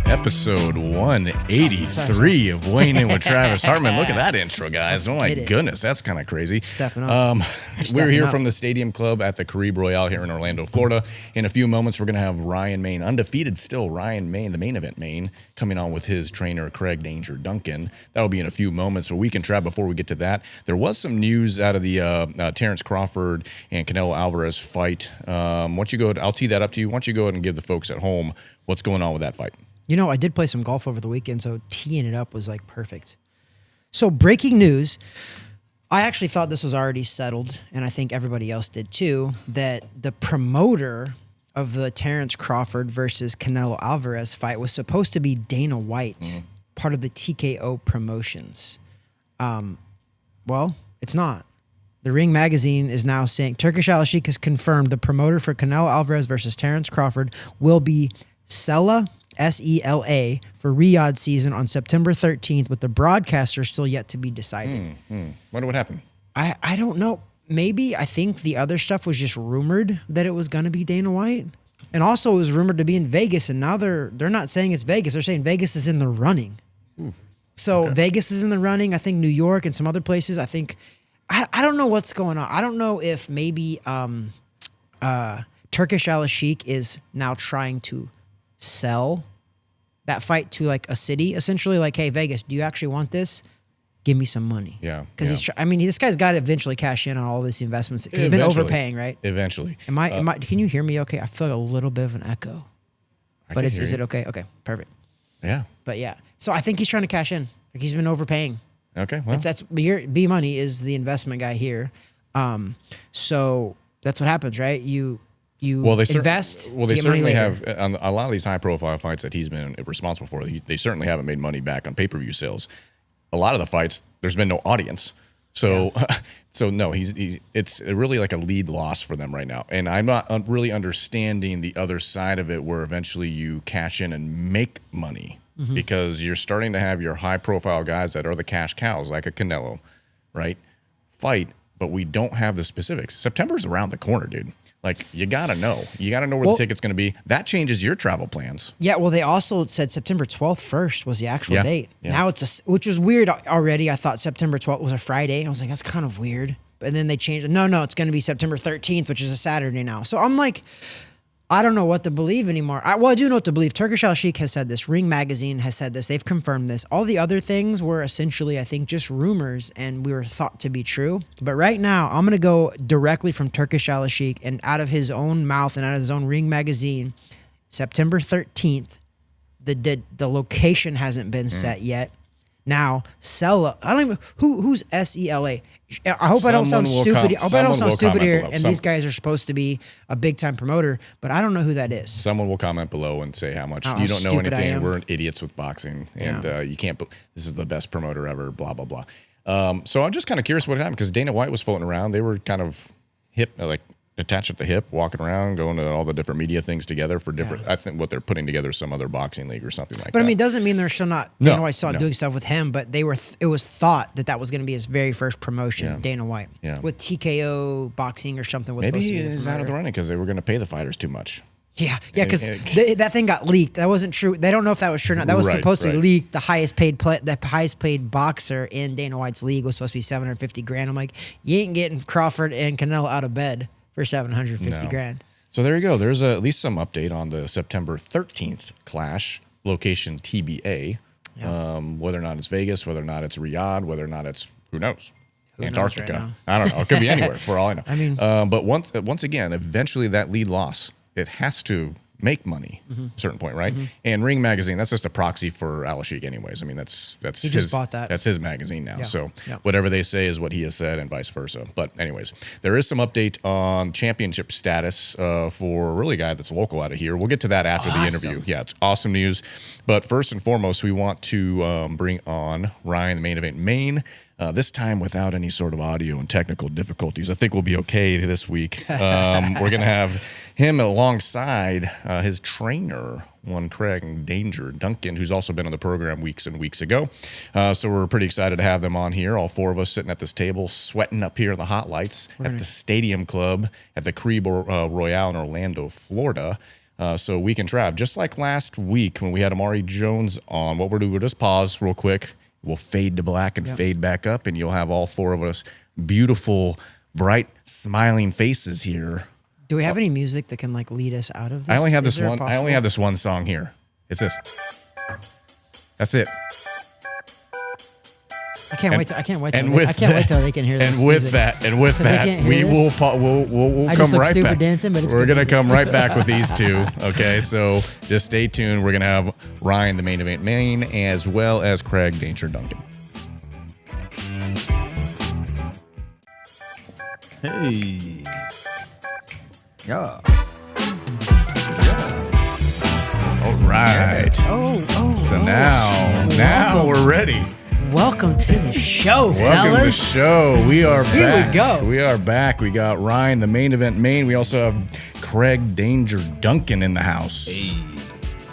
Episode 183 of Weighing In with Travis Hartman. Look at that intro, guys. Oh my goodness, that's kind of crazy. Stepping up. We're here from the Stadium Club at the Caribe Royale here in Orlando, Florida. In a few moments, we're going to have Ryan Maine, undefeated still, Ryan Maine, the main event Maine, coming on with his trainer, Craig Danger Duncan. That'll be in a few moments, but we can try before we get to that. There was some news out of the Terrence Crawford and Canelo Alvarez fight. Once you go, I'll tee that up to you. Why don't you go ahead and give the folks at home what's going on with that fight? You know, I did play some golf over the weekend, so teeing it up was like perfect. So breaking news, I actually thought this was already settled, and I think everybody else did too, that the promoter of the Terrence Crawford versus Canelo Alvarez fight was supposed to be Dana White, part of the TKO promotions. Well, it's not. The Ring magazine is now saying Turkish Al Sheikh has confirmed the promoter for Canelo Alvarez versus Terrence Crawford will be Sela, S-E-L-A, for Riyadh season on September 13th, with the broadcaster still yet to be decided. Wonder what happened. I don't know. Maybe I think the other stuff was just rumored that it was going to be Dana White. And also it was rumored to be in Vegas, and now they're not saying it's Vegas. They're saying Vegas is in the running. So okay. Vegas is in the running. I think New York and some other places. I think I don't know what's going on. I don't know if maybe Turkish Al Sheikh is now trying to sell that fight to like a city, essentially, like, hey, Vegas, do you actually want this? Give me some money. Yeah. Because I mean, this guy's got to eventually cash in on all this investments because he's been overpaying, right? Eventually. Am I? Can you hear me? Okay, I feel like a little bit of an echo, but is it okay? Okay, perfect. Yeah. But yeah, so I think he's trying to cash in. Like he's been overpaying. Okay. Well, that's B Money is the investment guy here. So that's what happens, right? You invest. They certainly have on a lot of these high-profile fights that he's been responsible for. They certainly haven't made money back on pay-per-view sales. A lot of the fights, there's been no audience, so no, it's really like a lead loss for them right now. And I'm not really understanding the other side of it, where eventually you cash in and make money because you're starting to have your high-profile guys that are the cash cows, like a Canelo, right? Fight, but we don't have the specifics. September's around the corner, dude. Like, you got to know. You got to know where the ticket's going to be. That changes your travel plans. Yeah, well, they also said September 12th first was the actual date. Yeah. Now which was weird already. I thought September 12th was a Friday. I was like, that's kind of weird. And then they changed it. No, it's going to be September 13th, which is a Saturday now. So I'm like, I don't know what to believe anymore. I do know what to believe. Turkish Al Sheikh has said this. Ring magazine has said this. They've confirmed this. All the other things were essentially, I think, just rumors, and we were thought to be true. But right now, I'm going to go directly from Turkish Al Sheikh and out of his own mouth and out of his own Ring magazine. September 13th, the location hasn't been set yet. Now, Sela, I don't even, who's S-E-L-A? I hope I don't sound stupid. I hope I don't sound stupid here. And these guys are supposed to be a big time promoter, but I don't know who that is. Someone will comment below and say how much you don't know anything. We're idiots with boxing, and you can't. This is the best promoter ever. Blah blah blah. So I'm just kind of curious what happened, because Dana White was floating around. They were kind of attached at the hip, walking around, going to all the different media things together for different. I think what they're putting together is some other boxing league or something like that. But I mean, it doesn't mean they're still not. Dana White's still doing stuff with him, but they were. It was thought that was going to be his very first promotion, Dana White, with TKO boxing or something. Maybe he's out of the running because they were going to pay the fighters too much. Yeah, because that thing got leaked. That wasn't true. They don't know if that was true or not. That was supposed to be leaked. The highest paid boxer in Dana White's league was supposed to be $750,000. I'm like, you ain't getting Crawford and Canelo out of bed for $750,000. So there you go. There's at least some update on the September 13th clash, location TBA. Whether or not it's Vegas, whether or not it's Riyadh, whether or not it's, who knows? Antarctica. Right, I don't know. It could be anywhere for all I know. I mean, but once again, eventually that lead loss, it has to make money at a certain point, right? And Ring magazine, that's just a proxy for Al Sheikh anyways. I mean, that's he just bought that. That's his magazine now. So whatever they say is what he has said, and vice versa. But anyways, there is some update on championship status for really a guy that's local out of here. We'll get to that after the interview. Yeah, it's awesome news. But first and foremost, we want to bring on Ryan, the main event Maine. This time without any sort of audio and technical difficulties. I think we'll be okay this week. We're going to have him alongside his trainer, Craig Danger Duncan, who's also been on the program weeks and weeks ago. So we're pretty excited to have them on here. All four of us sitting at this table, sweating up here in the hot lights at the Stadium Club at the Caribe Royale in Orlando, Florida. So we can Trav, just like last week when we had Amari Jones on, what we'll do, we'll just pause real quick. We'll fade to black and fade back up, and you'll have all four of us beautiful, bright, smiling faces here. Do we have any music that can like lead us out of this? I only have this one. I only have this one song here. It's this. That's it. I can't wait. I can't wait till they can hear this. And with that, we will we'll come right back. Dancing, but we're gonna come right back with these two. Okay, so just stay tuned. We're gonna have Ryan, the main event Maine, as well as Craig Danger Duncan. Hey. Yeah. All right. So now we're ready. Welcome to the show, Welcome to the show. We are back. Here we go. We are back. We got Ryan, the main event Maine. We also have Craig Danger Duncan in the house. Hey.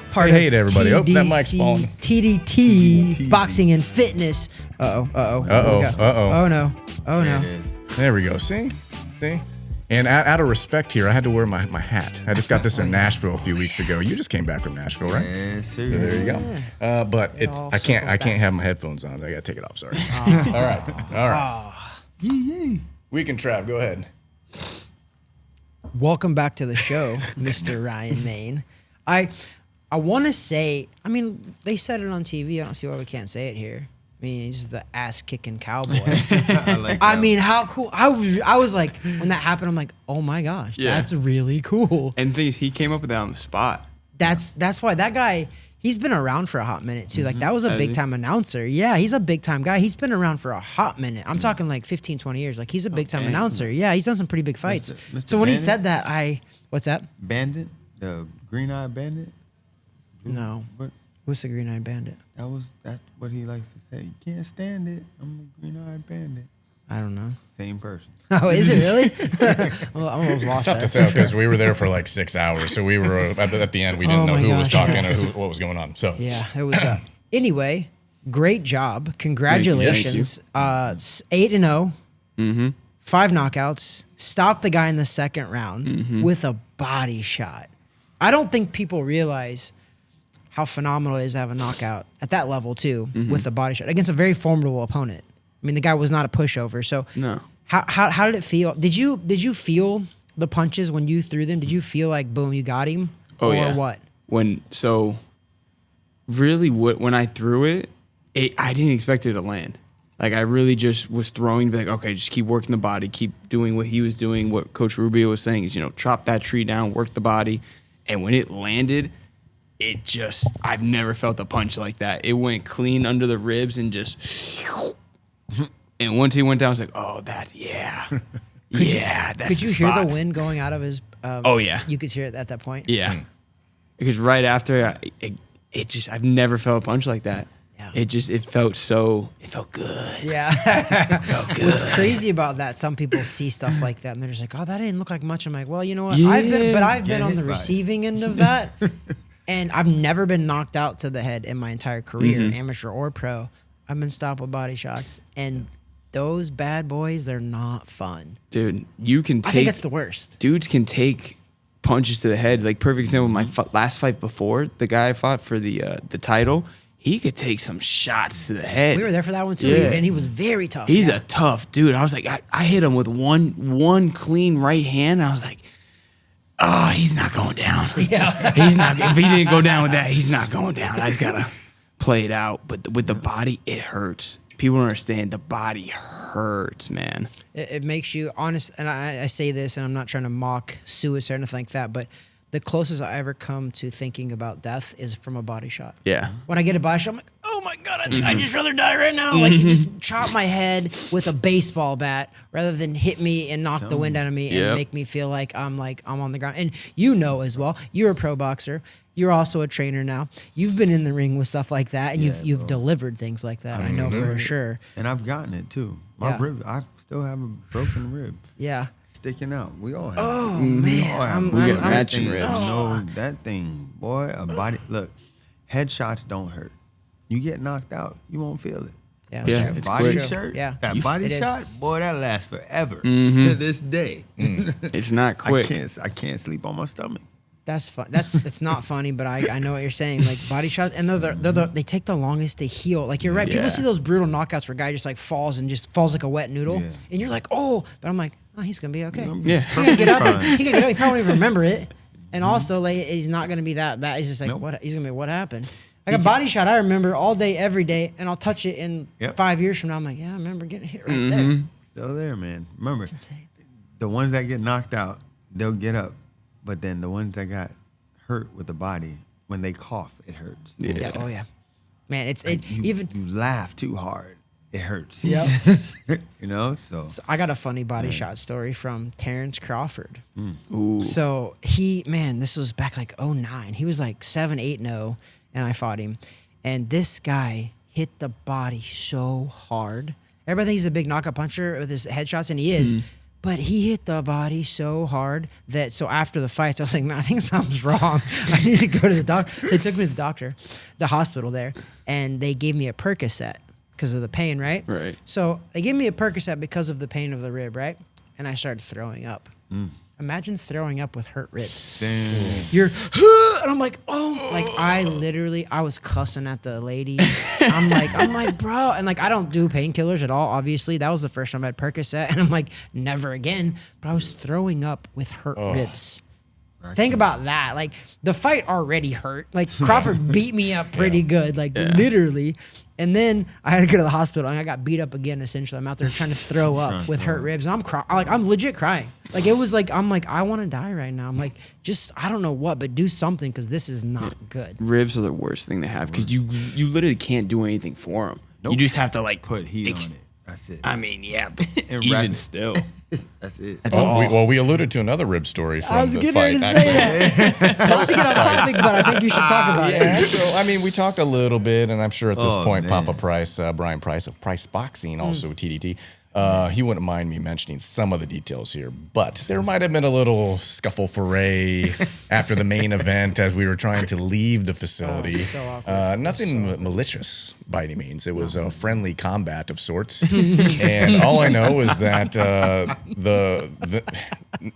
Say hey to everybody. TDC, that mic's falling. TDT, boxing and fitness. Oh no. There we go. See? And out of respect here, I had to wear my hat. I just got this in Nashville a few weeks ago. You just came back from Nashville, right? Yes, sir. There you go. But I can't have my headphones on. I gotta take it off. Sorry. All right. We can Trav. Go ahead. Welcome back to the show, Mr. Ryan Maine. I want to say, I mean, they said it on TV. I don't see why we can't say it here. I mean, he's the ass-kicking cowboy. I mean, how cool. I was like, when that happened, I'm like, oh my gosh, that's really cool. And he came up with that on the spot. That's why that guy, he's been around for a hot minute too. Like that was a big-time announcer. Yeah, he's a big-time guy. He's been around for a hot minute. I'm talking like 15, 20 years. Like he's a big-time announcer. Yeah, he's done some pretty big fights. Mr. So when he Bandit? said that, what's that? Bandit? The green-eyed bandit? No. What? Who's the green-eyed bandit? That's what he likes to say. You can't stand it. I'm the green-eyed bandit. I don't know. Same person. Oh, is it really? Well, I almost lost Tough to that. tell because we were there for like 6 hours. So we were at the end. We didn't Oh know my who was gosh, talking or what was going on. So Yeah, it was. Anyway, great job. Congratulations. 8-0. 5 knockouts. Stopped the guy in the second round with a body shot. I don't think people realize how phenomenal it is to have a knockout at that level too, with a body shot against a very formidable opponent. I mean, the guy was not a pushover. So No. How did it feel? Did you feel the punches when you threw them? Did you feel like boom, you got him? Oh, or yeah. what? When I threw it, I didn't expect it to land. Like I really just was throwing, like, okay, just keep working the body, keep doing what he was doing. What Coach Rubio was saying is, chop that tree down, work the body. And when it landed, I've never felt a punch like that. It went clean under the ribs and just, and once he went down, I was like, oh, that's Could you hear the spot. wind going out of his? Oh, yeah. You could hear it at that point. Yeah. Because right after, I've never felt a punch like that. Yeah. It felt good. Yeah. Felt good. What's crazy about that? Some people see stuff like that and they're just like, "Oh, that didn't look like much." I'm like, "Well, you know what? Yeah. I've been Get on the hit by it. receiving end of that, and I've never been knocked out to the head in my entire career, amateur or pro. I've been stopped with body shots, and those bad boys, they're not fun. Dude, you can take... I think that's the worst. Dudes can take punches to the head. Like, perfect example, my last fight before, the guy I fought for the title, he could take some shots to the head. We were there for that one too, Yeah. and he was very tough. He's a tough dude. I was like, I hit him with one clean right hand. And I was like, oh, he's not going down. Yeah. He's not. If he didn't go down with that, he's not going down. I just gotta play it out. But with the body, it hurts. People don't understand. The body hurts, man. It makes you honest, and I say this, and I'm not trying to mock suicide or anything like that, but the closest I ever come to thinking about death is from a body shot. Yeah. When I get a body shot, I'm like, oh my God, I'd just rather die right now. Like, you just chop my head with a baseball bat rather than hit me and knock the wind out of me and Yep. make me feel like I'm on the ground. And you know as well, you're a pro boxer. You're also a trainer now. You've been in the ring with stuff like that, and you've delivered things like that. I know for sure. And I've gotten it too. My rib, I still have a broken rib Yeah. sticking out. We all have. Oh it. We all man, have. We get That matching thing- ribs. No, that thing, boy, a body. Look, headshots don't hurt. You get knocked out, you won't feel it. Yeah, Yeah, That it's body quick. shirt, Yeah. that body It is. shot, boy, that lasts forever to this day. It's not I quick. can't sleep on my stomach. That's fun. It's not funny, but I know what you're saying. Like body shots, and they take the longest to heal. Like you're right. People see those brutal knockouts where a guy just like falls like a wet noodle, and you're like, oh, but I'm like, oh, he's gonna be okay. Yeah. He can get up. He can get up. He probably won't even remember it, and also like he's not gonna be that bad. He's just like, what? He's gonna be what happened. Like a body shot, I remember all day, every day, and I'll touch it in 5 years from now. I'm like, yeah, I remember getting hit right there. Still there, man. Remember, It's insane. the ones that get knocked out, they'll get up. But then the ones that got hurt with the body, when they cough, it hurts. Yeah. Oh yeah. Man, You laugh too hard, it hurts. Yep. You know, so I got a funny body shot story from Terrence Crawford. Ooh. So this was back like 2009. He was like 7-8-0, and I fought him. And this guy hit the body so hard. Everybody thinks he's a big knockout puncher with his headshots, and he is. But he hit the body so hard that so after the fights, I was like, man, I think something's wrong. I need to go to the doctor. So he took me to the doctor, the hospital there, and they gave me a Percocet because of the pain, right? Right. So they gave me a Percocet because of the pain of the rib, right? And I started throwing up. Imagine throwing up with hurt ribs. damn. You're, and I'm like, oh, like I was cussing at the lady. I'm like, bro, and like I don't do painkillers at all. Obviously, that was the first time I had Percocet, and I'm like, never again. But I was throwing up with hurt ribs. Think about that. Like the fight already hurt. Like Crawford beat me up pretty good, like literally. And then I had to go to the hospital, and I got beat up again. Essentially, I'm out there trying to throw up with hurt ribs, and I'm crying. Like I'm legit crying. Like it was like I'm like I want to die right now. I'm like just I don't know what, but do something because this is not good. Ribs are the worst thing to have because you literally can't do anything for them. Nope. You just have to like Put heat on it. That's it. I mean, yeah, but And wrap even it. still. That's it. That's all. We alluded to another rib story from I was the getting fight. ready to say that. Not to get off topic, but I think you should talk about it. So, I mean, we talked a little bit, and I'm sure at this point, man. Papa Price, Brian Price of Price Boxing, also TDT, he wouldn't mind me mentioning some of the details here, but there might have been a little scuffle foray after the main event as we were trying to leave the facility. So awkward. Nothing malicious by any means. It was a friendly combat of sorts. And all I know is that the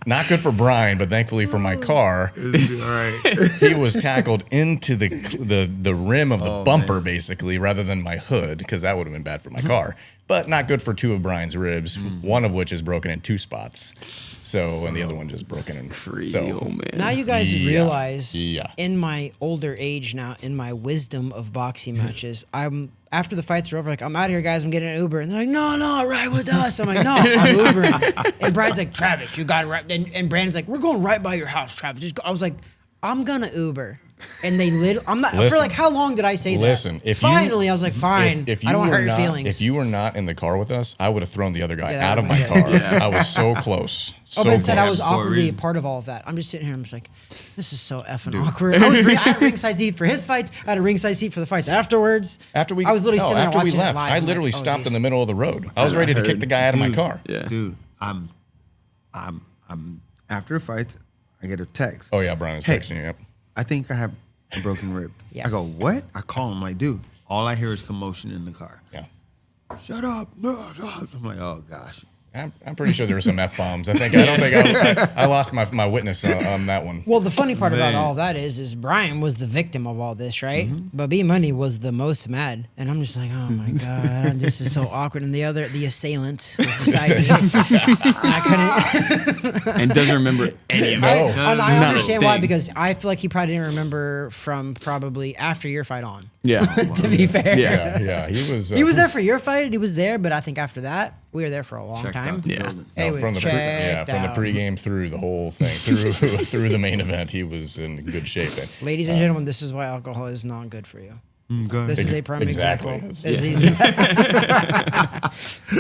not good for Brian, but thankfully for my car, All right. he was tackled into the rim of the bumper, basically, rather than my hood, because that would have been bad for my car. But not good for two of Brian's ribs, one of which is broken in two spots. So, and the other one just broken in three. So, Oh man. Now you guys realize Yeah. in my older age now, in my wisdom of boxing matches, I'm after the fights are over, like, I'm out of here, guys, I'm getting an Uber. And they're like, no, ride with us. I'm like, no, I'm Ubering. And Brian's like, Travis, you got it right. And Brandon's like, we're going right by your house, Travis. Just go. I was like, I'm gonna Uber. And they I'm not for Listen. like how long did I say that? Listen, if finally I was like, fine. If you I don't want to were hurt your not- feelings. If you were not in the car with us, I would have thrown the other guy Yeah, out of my yeah. car. I was so close. So Ben said I close. was For a awkwardly a reason. part of all of that. I'm just sitting here. I'm just like, this is so effing awkward. I had a ringside seat for his fights. I had a ringside seat for the fights afterwards. I was literally sitting there after watching we left. it live. I literally stopped in the middle of the road. I was ready to kick the guy out of my car. Yeah. Dude, I'm after a fight, I get a text. Oh yeah, Brian was Hey. texting you. Yep. I think I have a broken rib. Yeah. I go, what? I call him like, dude, all I hear is commotion in the car. Yeah. Shut up. No. I'm like, oh gosh. I'm pretty sure there were some F-bombs. I don't think I lost my witness on that one. Well, the funny part about Man. all that is Brian was the victim of all this, right? But B Money was the most mad, and I'm just like, oh my god, this is so awkward. And the assailant was beside me. I couldn't. And doesn't remember any of it. No. And I Not a understand why thing. because I feel like he probably didn't remember from probably after your fight on. Yeah. To be fair, Yeah. He was. he was there for your fight. He was there, but I think after that we were there for a long Checked time. out the Yeah. building. Hey, we from the checked from the out. pregame through the whole thing through the main event. He was in good shape. And, Ladies and gentlemen, this is why alcohol is not good for you. Go This ahead. is a prime Exactly. example.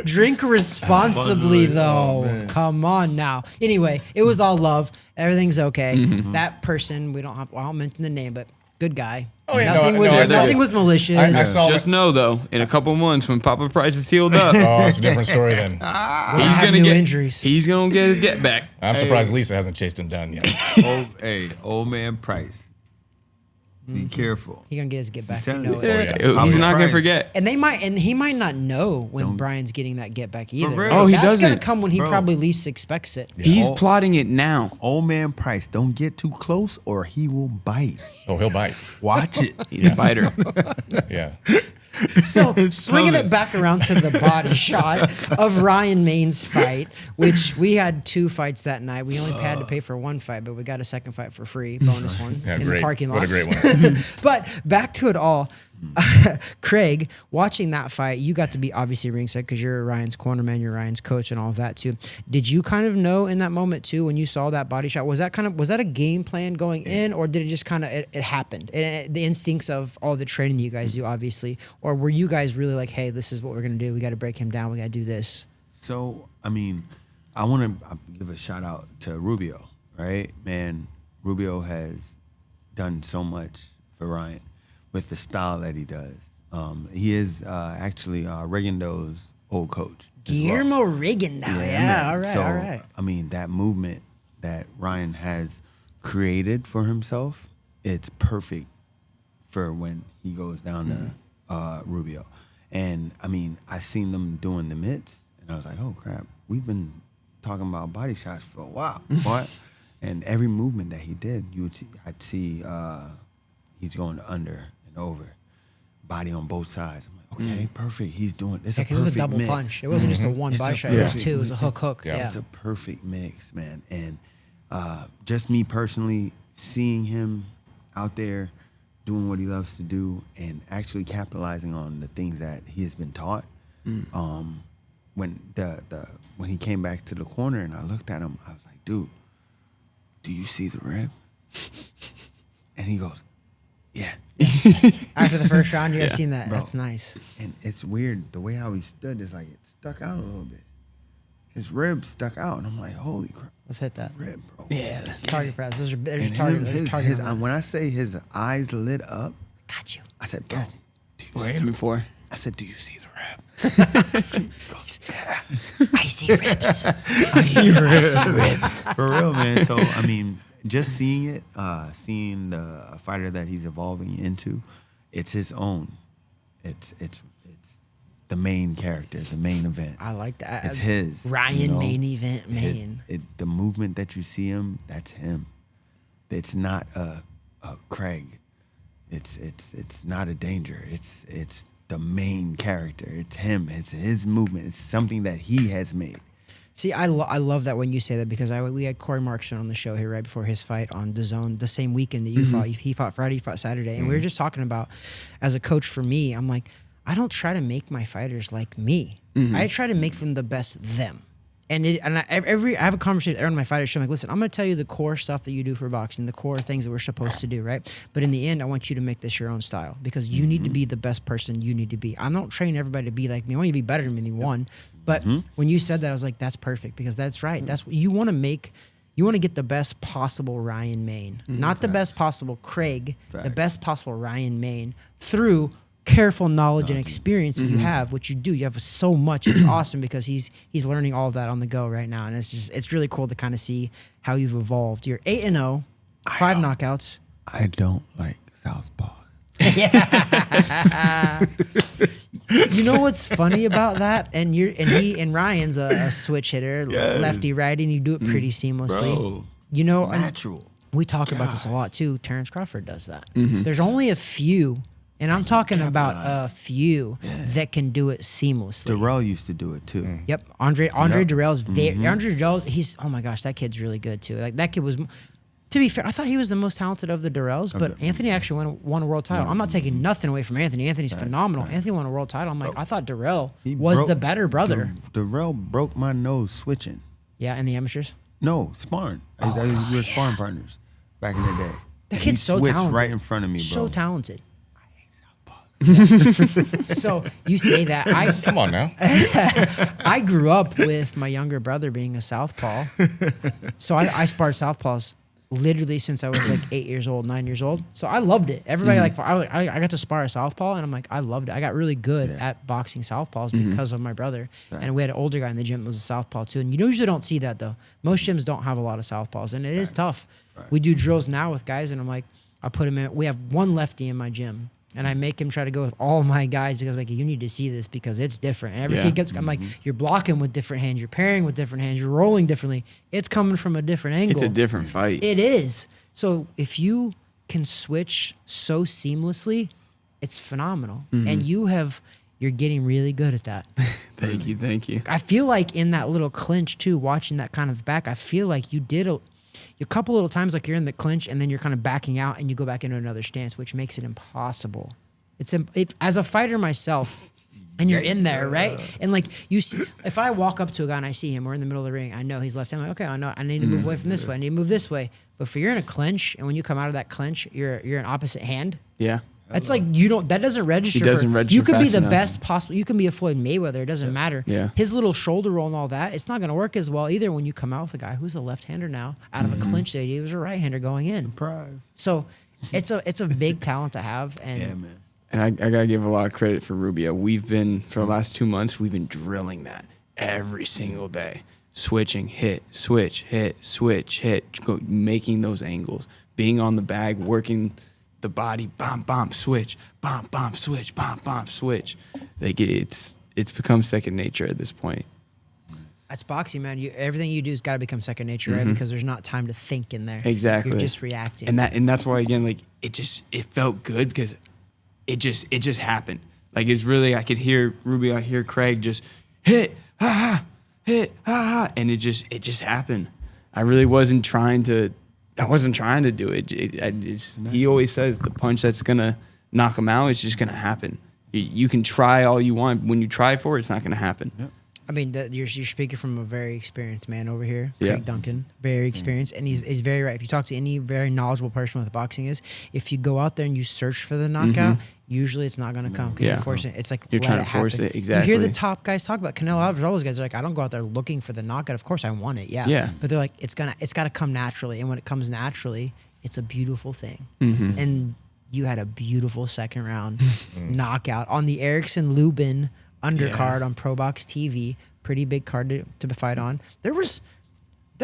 Drink responsibly, though. Come on now. Anyway, it was all love. Everything's okay. That person, we don't have. Well, I'll mention the name, but good guy. Oh, yeah, nothing no, was no, I nothing know. was malicious. I saw Just know though, in a couple months when Papa Price is healed up, Oh, it's a different story then. We'll he's have gonna new get injuries. He's gonna get his get back. I'm surprised Lisa hasn't chased him down yet. Old man Price. Be careful. He gonna get his get back. Tell You know you. it. He's I'll be not gonna surprised. forget. And he might not know when Brian's getting that get back either. real. Oh, he That's gonna doesn't. come when he Bro. probably least expects it. He's Oh. plotting it now. Old man Price, don't get too close or he will bite. Oh, he'll bite. Watch it. He's a biter. Yeah. So swinging it back around to the body shot of Ryan Maine's fight, which we had 2 fights that night. We only had to pay for 1 fight, but we got a second fight for free, bonus one Yeah, in great. the parking lot. What a great one. But back to it all. Craig, watching that fight, you got to be obviously ringside because you're Ryan's cornerman, you're Ryan's coach, and all of that too. Did you kind of know in that moment too when you saw that body shot? Was that a game plan going in, or did it just kind of it happened? The instincts of all the training you guys do, obviously, or were you guys really like, hey, this is what we're gonna do? We got to break him down. We got to do this. So, I mean, I want to give a shout out to Rubio, right? Man, Rubio has done so much for Ryan with the style that he does. He is actually Regendo's old coach. as well. Guillermo Rigondeaux. Yeah, man. all right, So, all right. I mean, that movement that Ryan has created for himself, it's perfect for when he goes down to Rubio. And, I mean, I seen them doing the mitts, and I was like, oh, crap, we've been talking about body shots for a while. What? And every movement that he did, I'd see he's going under and over, body on both sides. I'm like, okay, perfect. He's doing it's a Because it perfect was a double mix. punch. It wasn't just a one It's body a shot. It was perfect 2. It was a mix. hook. Yeah. Yeah. It's a perfect mix, man. And just me personally seeing him out there doing what he loves to do and actually capitalizing on the things that he has been taught. When when he came back to the corner and I looked at him, I was like, dude, do you see the rib? And he goes, yeah. After the first round, you guys Yeah. seen that? Bro. That's nice. And it's weird, the way how he stood is like it stuck out a little bit. His rib stuck out, and I'm like, holy crap, Let's hit that. rib, bro. Yeah. Target press. There's And a target. There's a target on that. when I say his eyes lit up, Got you. I said, bro, do you What see hit me for? I said, do you see the rib? I see ribs. For real, man. So, I mean, just seeing it, seeing the fighter that he's evolving into, it's his own. It's the main character, the main event. I like that. It's his. Ryan main event main. The movement that you see him, that's him. It's not a Craig. It's not a Danger. It's the main character. It's him. It's his movement. It's something that he has made. See, I love that when you say that because we had Corey Markson on the show here right before his fight on DAZN the same weekend that you fought. He fought Friday, you fought Saturday, and we were just talking about as a coach for me. I'm like, I don't try to make my fighters like me. I try to make them the best them. And I have a conversation with every one of my fighters. I'm like, listen, I'm going to tell you the core stuff that you do for boxing, the core things that we're supposed to do, right? But in the end, I want you to make this your own style because you need to be the best person you need to be. I don't train everybody to be like me. I want you to be better than me, one. But when you said that, I was like, that's perfect because that's right. That's what you want to make. You want to get the best possible Ryan Maine, not the best possible Craig, the best possible Ryan Maine through careful knowledge and experience that you have, which you do. You have so much. It's awesome because he's learning all of that on the go right now, and it's really cool to kind of see how you've evolved. You're 8-0, 5 knockouts. I don't like southpaws. You know what's funny about that? And Ryan's a switch hitter, lefty righty, and you do it pretty seamlessly. Bro, You know, natural. we talk about this a lot too. Terrence Crawford does that. There's only a few. And I'm talking about a few that can do it seamlessly. Darrell used to do it too. Yep, Andre Durrell's Andre Durrell. He's oh my gosh, that kid's really good too. Like that kid was. To be fair, I thought he was the most talented of the Durrells, but Anthony actually won a world title. I'm not taking nothing away from Anthony. Anthony's phenomenal. Anthony won a world title. I'm like, I thought Darrell was the better brother. Darrell broke my nose switching. Yeah, in the amateurs. No, sparring. We were sparring partners back in the day. That And kid's he so switched talented. right in front of me, bro. So talented. So you say that Come on now. I grew up with my younger brother being a southpaw, so I sparred southpaws literally since I was like 8 years old, 9 years old. So I loved it. Everybody I got to spar a southpaw, and I'm like I loved it. I got really good at boxing southpaws because of my brother, and we had an older guy in the gym that was a southpaw too. And you usually don't see that though. Most gyms don't have a lot of southpaws, and it is tough. We do drills now with guys, and I'm like, I put him in. We have one lefty in my gym. And I make him try to go with all my guys because like you need to see this because it's different. And every kid gets, I'm like, you're blocking with different hands, you're pairing with different hands, you're rolling differently. It's coming from a different angle. It's a different fight. It is. So if you can switch so seamlessly, it's phenomenal. And you're getting really good at that. Thank you. I feel like in that little clinch too, watching that kind of back, I feel like you did a couple little times like you're in the clinch and then you're kind of backing out and you go back into another stance, which makes it impossible. As a fighter myself, and you're in there, right? And like you see, if I walk up to a guy and I see him, we're in the middle of the ring, I know he's left hand. I'm like, okay, I know I need to move away from this way. I need to move this way. But if you're in a clinch and when you come out of that clinch, you're an opposite hand. Yeah. That's like that doesn't register. You could be the best possible. You can be a Floyd Mayweather. It doesn't matter. Yeah. His little shoulder roll and all that, it's not going to work as well either when you come out with a guy who's a left-hander now out of a clinch that he was a right-hander going in. Surprise. So it's a big talent to have. And Yeah, man. And I got to give a lot of credit for Rubio. For the last 2 months, we've been drilling that every single day. Switching, hit, switch, hit, switch, hit, making those angles, being on the bag, working the body, bomb, switch, bomb, switch, bomb, switch. Like it's become second nature at this point. that's boxing, man. Everything you do has got to become second nature, right? Because there's not time to think in there. Exactly. You're just reacting. And that's why again, like it felt good because it just happened. Like it's really, I could hear Rubio, I hear Craig just hit, hit, and it just happened. I really wasn't trying to do it. He always says the punch that's gonna knock him out is just gonna happen. You can try all you want. When you try for it, it's not gonna happen. Yep. I mean, you're speaking from a very experienced man over here, Yeah. Craig Duncan, very experienced, and he's very right. If you talk to any very knowledgeable person with boxing, if you go out there and you search for the knockout, usually it's not going to come because Yeah. you're forcing it. It's like You're let trying it to force happen. it, exactly. You hear the top guys talk about Canelo Alvarez. All those guys are like, I don't go out there looking for the knockout. Of course, I want it, Yeah. But they're like, it's got to come naturally, and when it comes naturally, it's a beautiful thing. And you had a beautiful second round knockout on the Erickson Lubin undercard on Pro Box TV. Pretty big card to fight on. That was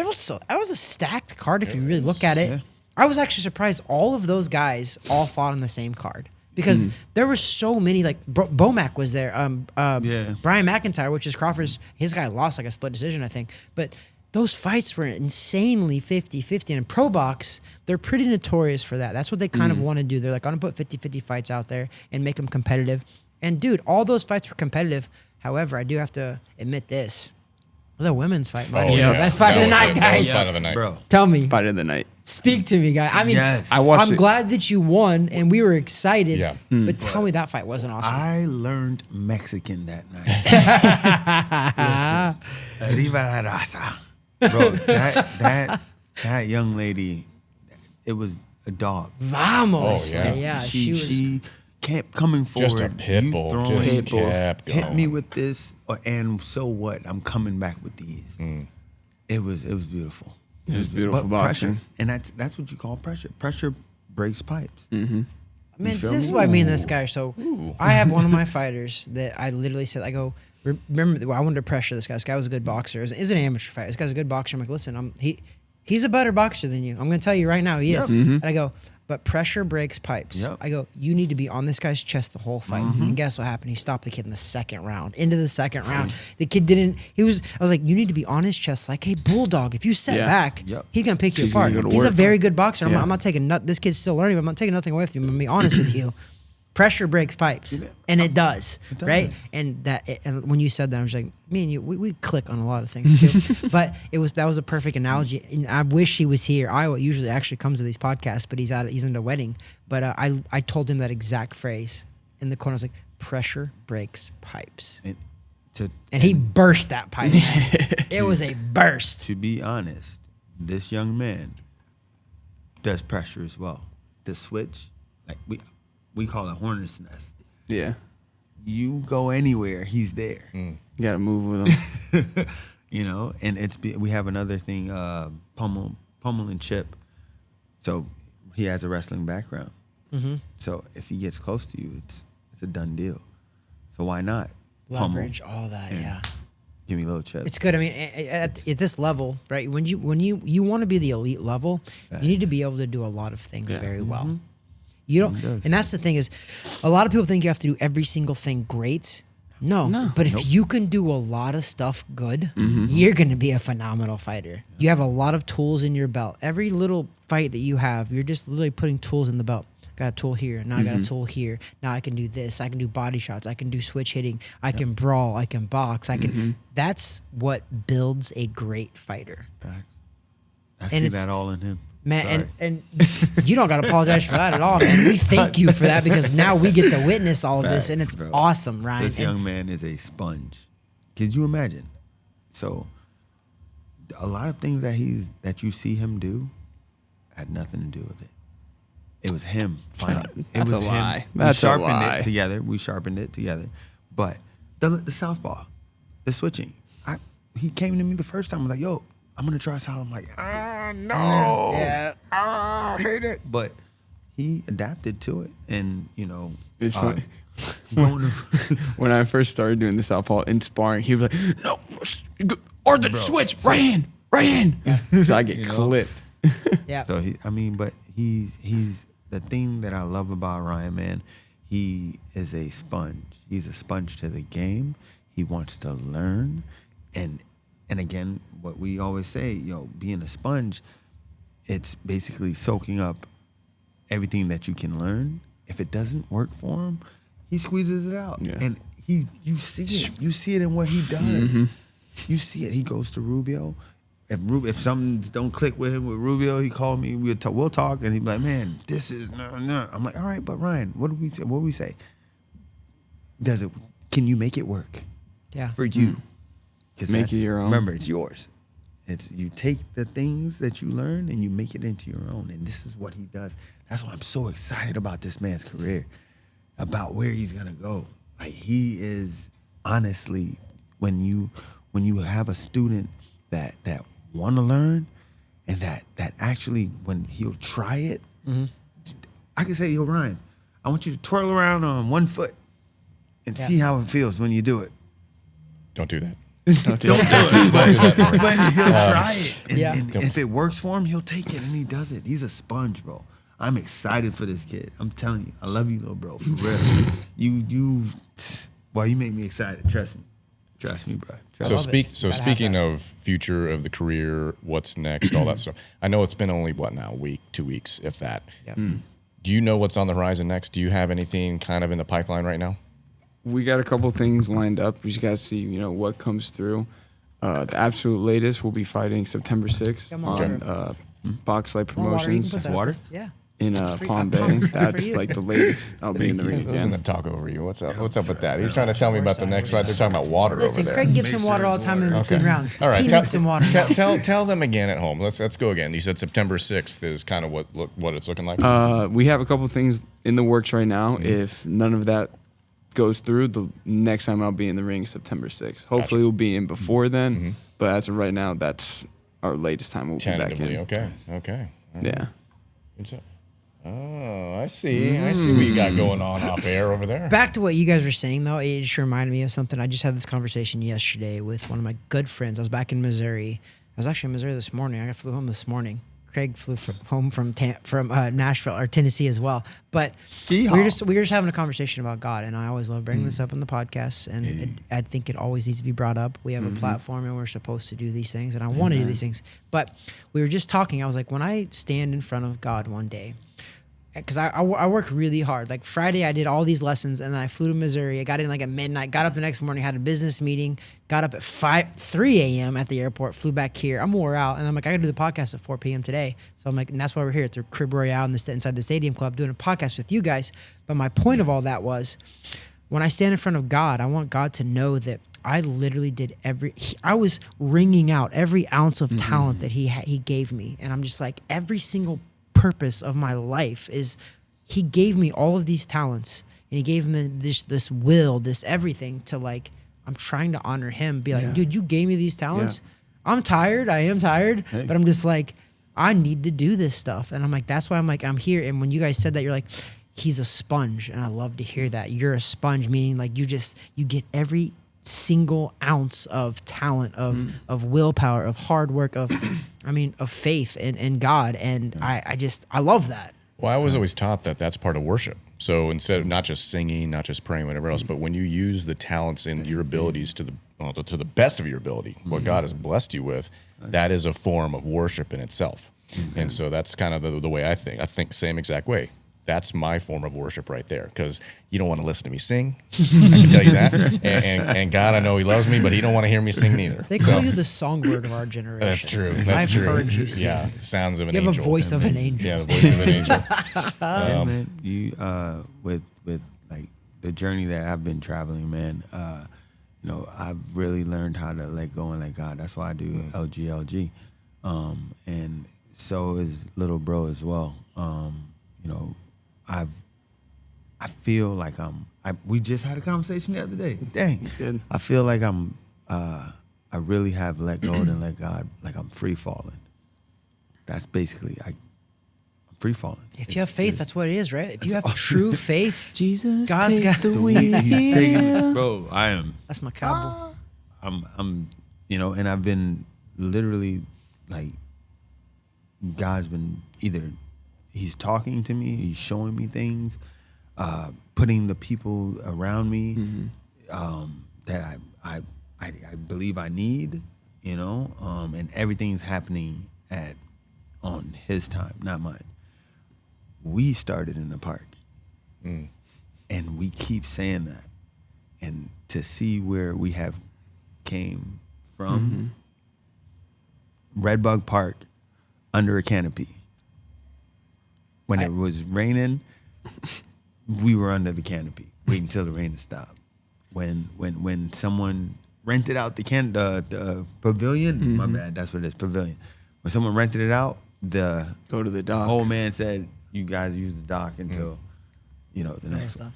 a stacked card if you really look at it. Yeah. I was actually surprised all of those guys all fought on the same card because there were so many. Like Bomac was there. Brian McIntyre, which is Crawford's, his guy lost like a split decision, I think. But those fights were insanely 50-50. And in Pro Box, they're pretty notorious for that. That's what they kind of want to do. They're like, I'm going to put 50-50 fights out there and make them competitive. And dude, all those fights were competitive. However, I do have to admit this. The women's fight might be the best fight of the night, guys. Fight of the night. Bro. Tell me. Fight of the night. Speak to me, guy. I mean, Yes. I watched I'm it. glad that you won, and we were excited. Yeah. But tell me that fight wasn't awesome. I learned Mexican that night. Listen, Arriba la raza. Bro, that young lady, it was a dog. Vamos. Oh, yeah. Yeah. She kept coming forward. Just a pit You bull. throwing- Just kept going. hit me with this, and so what? I'm coming back with these. It was beautiful. It was beautiful But boxing. pressure, and that's what you call pressure. Pressure breaks pipes. Man, this feel is me? why me and this guy are so. I have one of my fighters that I literally said, I go, remember, I wanted to pressure this guy. This guy was a good boxer. It was an amateur fight. This guy's a good boxer. I'm like, listen, he's a better boxer than you. I'm going to tell you right now, he is. And I go, but pressure breaks pipes. Yep. I go, you need to be on this guy's chest the whole fight. And guess what happened? He stopped the kid in the second round. Into the second round. The kid I was like, you need to be on his chest like a bulldog. If you set back, Yep. he's going to pick you He's gonna apart. go to He's a work. very good boxer. Yeah. I'm not taking, this kid's still learning, but I'm not taking nothing away with you. I'm going to be honest with you. Pressure breaks pipes, and it does, right? And and when you said that, I was like, me and you, we click on a lot of things too. But that was a perfect analogy. And I wish he was here. Iowa usually actually comes to these podcasts, but he's in a wedding. But I told him that exact phrase in the corner. I was like, pressure breaks pipes, and he burst that pipe. It was a burst. To be honest, this young man does pressure as well. The switch, like we call it hornet's nest. Yeah. You go anywhere, he's there. You got to move with him. You know, and we have another thing, Pummel and Chip. So he has a wrestling background. So if he gets close to you, it's a done deal. So why not? Leverage, all that, yeah. Give me little chips. It's good. I mean, at this level, right? When you want to be the elite level, you need to be able to do a lot of things very well. You don't, and that's the thing is, a lot of people think you have to do every single thing great. No. But if you can do a lot of stuff good, you're going to be a phenomenal fighter. You have a lot of tools in your belt. Every little fight that you have, you're just literally putting tools in the belt. Got a tool here. Now I got a tool here. Now I can do this. I can do body shots. I can do switch hitting. I can brawl. I can box. I can. That's what builds a great fighter. Facts. I see that all in him. Man, and you don't got to apologize for that at all, man. We thank you for that because now we get to witness all of this, and it's awesome, Ryan. This young man is a sponge. Could you imagine? So, a lot of things that you see him do had nothing to do with it. It was him finding. That's it was a him. lie. We That's a sharpened lie. it together. We sharpened it together. But the southpaw, the switching. He came to me the first time. I was like, "Yo, I'm gonna try south." I'm like, no, I hate it. But he adapted to it, and It's funny. When I first started doing the southpaw in sparring, he was like, "No, or the switch, right hand." So I get clipped. Yeah. So but he's the thing that I love about Ryan, man. He is a sponge. He's a sponge to the game. He wants to learn, and again, what we always say, being a sponge, it's basically soaking up everything that you can learn. If it doesn't work for him, he squeezes it out, and you see it. You see it in what he does. You see it. He goes to Rubio. If something don't click with him with Rubio, he called me. We'll talk, and he'd be like, "Man, this is no." I'm like, "All right, but Ryan, what do we say? What do we say? Can you make it work? Yeah. For you, because Make it your own. Remember, it's yours. It's you take the things that you learn and you make it into your own. And this is what he does. That's why I'm so excited about this man's career, about where he's gonna go. Like he is honestly, when you have a student that want to learn, and that actually when he'll try it, I can say, "Yo, Ryan, I want you to twirl around on one foot and see how it feels when you do it." Don't do that. Don't do it. But he'll try it. And Yeah. if it works for him, he'll take it, and he does it. He's a sponge, bro. I'm excited for this kid. I'm telling you. I love you, little bro, for real. You make me excited. Trust me. Trust me, bro. Speaking of future of the career, what's next, all that stuff. I know it's been only, 2 weeks, if that. Yep. Do you know what's on the horizon next? Do you have anything kind of in the pipeline right now? We got a couple things lined up. We just got to see, what comes through. The absolute latest, we'll be fighting September 6th Come on. on Boxlight More water, you can Promotions put that up there. Yeah. in free. Palm I Bay. promise that's for That's you. like the latest. I'll be in the ring Listen again. to talk over you. What's up? What's up with that? He's trying to tell me about the next fight. They're talking about water Listen, over there. Craig gives him water all the time in between rounds. All right, He needs some water. Tell them again at home. Let's go again. You said September 6th is kind of what it's looking like. We have a couple things in the works right now. If none of that goes through, the next time I'll be in the ring is September 6th. Hopefully we'll be in before then, but as of right now, that's our latest time we'll be back Tentatively, in. okay. All right. Yeah. Good job. Oh, I see. I see what you got going on off air over there. Back to what you guys were saying, though, it just reminded me of something. I just had this conversation yesterday with one of my good friends. I was back in Missouri. I was actually in Missouri this morning. I flew home this morning. Craig flew home from Nashville or Tennessee as well. But we were just having a conversation about God, and I always love bringing this up on the podcast, and I think it always needs to be brought up. We have a platform, and we're supposed to do these things, and I want to do these things. But we were just talking. I was like, when I stand in front of God one day, because I work really hard. Like Friday, I did all these lessons, and then I flew to Missouri. I got in like at midnight, got up the next morning, had a business meeting, got up at 3 a.m. at the airport, flew back here. I'm wore out, and I'm like, I got to do the podcast at 4 p.m. today. So I'm like, and that's why we're here at the Crib Royale inside the Stadium Club doing a podcast with you guys. But my point of all that was, when I stand in front of God, I want God to know that I literally did I was wringing out every ounce of talent that he gave me. And I'm just like, every single purpose of my life is he gave me all of these talents, and he gave me this will, this everything to like, I'm trying to honor him, be like, dude, you gave me these talents. I'm tired. I am tired, but I'm just like, I need to do this stuff. And I'm like, that's why I'm here. And when you guys said that, you're like, he's a sponge. And I love to hear that. You're a sponge, meaning like you get every single ounce of talent, of willpower, of hard work, of faith in God. And I love that. Well, I was always taught that that's part of worship. So instead of not just singing, not just praying, whatever else, but when you use the talents and your abilities to the best of your ability, what God has blessed you with, that is a form of worship in itself. And so that's kind of the way I think. I think same exact way. That's my form of worship right there, because you don't want to listen to me sing. I can tell you that. And God, I know He loves me, but He don't want to hear me sing neither. They call you the songbird of our generation. That's true. That's I've true. heard you sing. Yeah, sounds of an You angel. have a voice of an angel. Yeah, the voice of an angel. Yeah, man, you with like the journey that I've been traveling, man. I've really learned how to let go and let God. That's why I do LGLG, and so is little bro as well. I feel like we just had a conversation the other day. Dang, did. I feel like I really have let go and let God. Like I'm free falling. That's basically I'm free falling. If you have faith, that's what it is, right? If you have true faith, Jesus, God's got the wheel. Bro, I am. That's macabre. I'm and I've been literally like, God's been either He's talking to me, He's showing me things, putting the people around me that I believe I need, and everything's happening on His time, not mine. We started in the park, and we keep saying that, and to see where we have came from, Redbug Park, under a canopy. When it was raining, we were under the canopy, waiting until the rain to stop. When someone rented out the pavilion, my bad, that's what it is, pavilion. When someone rented it out, the Go to the dock. old man said, "You guys use the dock until the next one."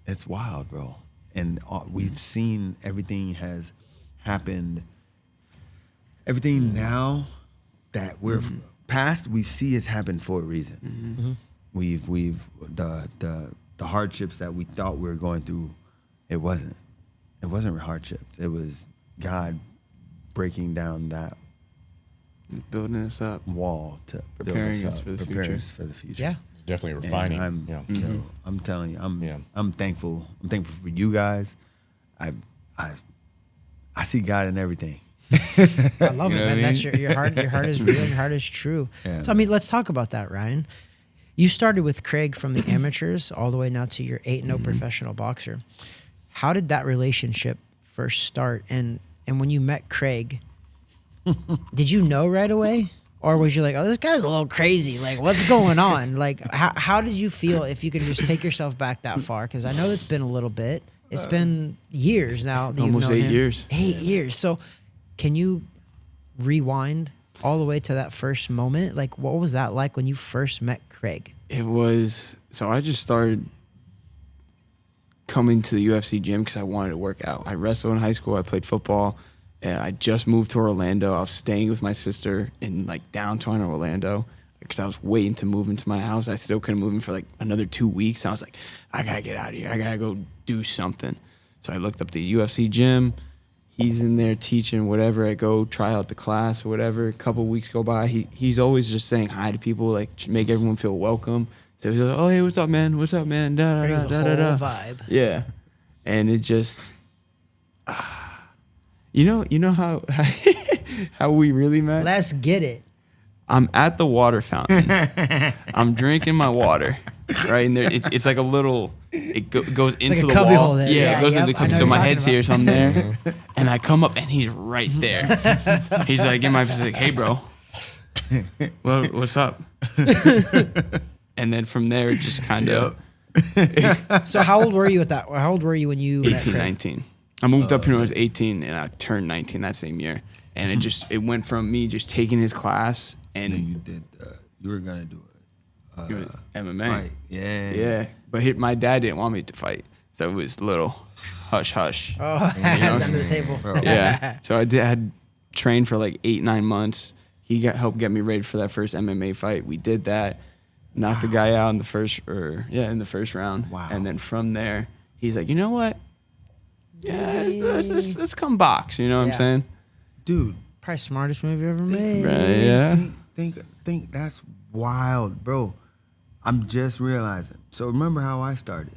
It's wild, bro. And we've seen everything has happened. Everything now that we're past, we see it's happened for a reason. We've the hardships that we thought we were going through, it wasn't hardships. It was God breaking down that Building us up. wall to Preparing build us up, for the prepare future. us for the future. Yeah. It's definitely And refining. I'm telling you, I'm thankful. I'm thankful for you guys. I see God in everything. I love You it, know what man. I That's mean? your heart. Your heart is real. Your heart is true. Yeah. So let's talk about that, Ryan. You started with Craig from the amateurs all the way now to your 8-0 professional boxer. How did that relationship first start? And when you met Craig, did you know right away? Or was you like, oh, this guy's a little crazy. Like, what's going on? Like, how did you feel, if you could just take yourself back that far? Because I know it's been a little bit. It's been years now. That Almost you've known 8 him. years. 8 years. So can you rewind all the way to that first moment? Like, what was that like when you first met Craig? It was, so I just started coming to the UFC gym because I wanted to work out. I wrestled in high school. I played football. I just moved to Orlando. I was staying with my sister in like downtown Orlando because I was waiting to move into my house. I still couldn't move in for like another 2 weeks. I was like, I gotta get out of here. I gotta go do something. So I looked up the UFC gym. He's in there teaching whatever. I go try out the class or whatever. A couple weeks go by. He's always just saying hi to people, like to make everyone feel welcome. So he's like, oh, hey, what's up, man? What's up, man? Da, da, Craig's da, a da, da, whole da. vibe. Yeah. And it just, you know how we really met? Let's get it. I'm at the water fountain. I'm drinking my water, right? And there, it's like a little, goes into a the cubby wall. hole there. Yeah, Yeah, it goes yep, into the I cubby. know So what my you're head's talking here, so I'm there. And I come up and he's right there. He's like, in my face, like, hey, bro. Well, what's up? And then from there, it just kind of So how old were you at that? How old were you when you met 18, Craig? 19. I moved up here when I was 18 and I turned 19 that same year. And it went from me just taking his class And and you did. You were gonna do it. MMA. Fight. Yeah. Yeah, but my dad didn't want me to fight, so it was little hush hush. Oh, hands under the table. Bro. Yeah, so I had trained for like 8-9 months. He helped get me ready for that first MMA fight. We did that, knocked the guy out in the first round. Wow. And then from there, he's like, you know what? yeah, let's come box. You know what I'm Yeah. saying? Dude, Probably smartest movie ever made. Right, yeah. think that's wild, bro. I'm just realizing. So remember how I started?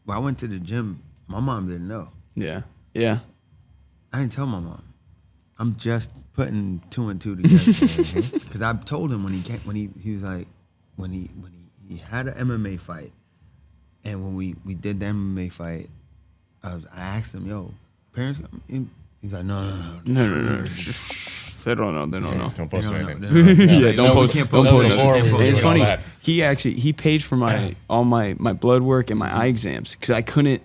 When I went to the gym, my mom didn't know. Yeah. Yeah. I didn't tell my mom. I'm just putting 2 and 2 together. Because I told him when he was like, when he had an MMA fight, and when we did the MMA fight, I asked him, yo, parents come in? He's like, no. No. They don't know. They don't know. Don't post They don't anything. know. Yeah, don't post. can't Don't post post. nothing. nothing. Can't post And it's all funny. that. He paid for all my blood work and my eye exams because I couldn't.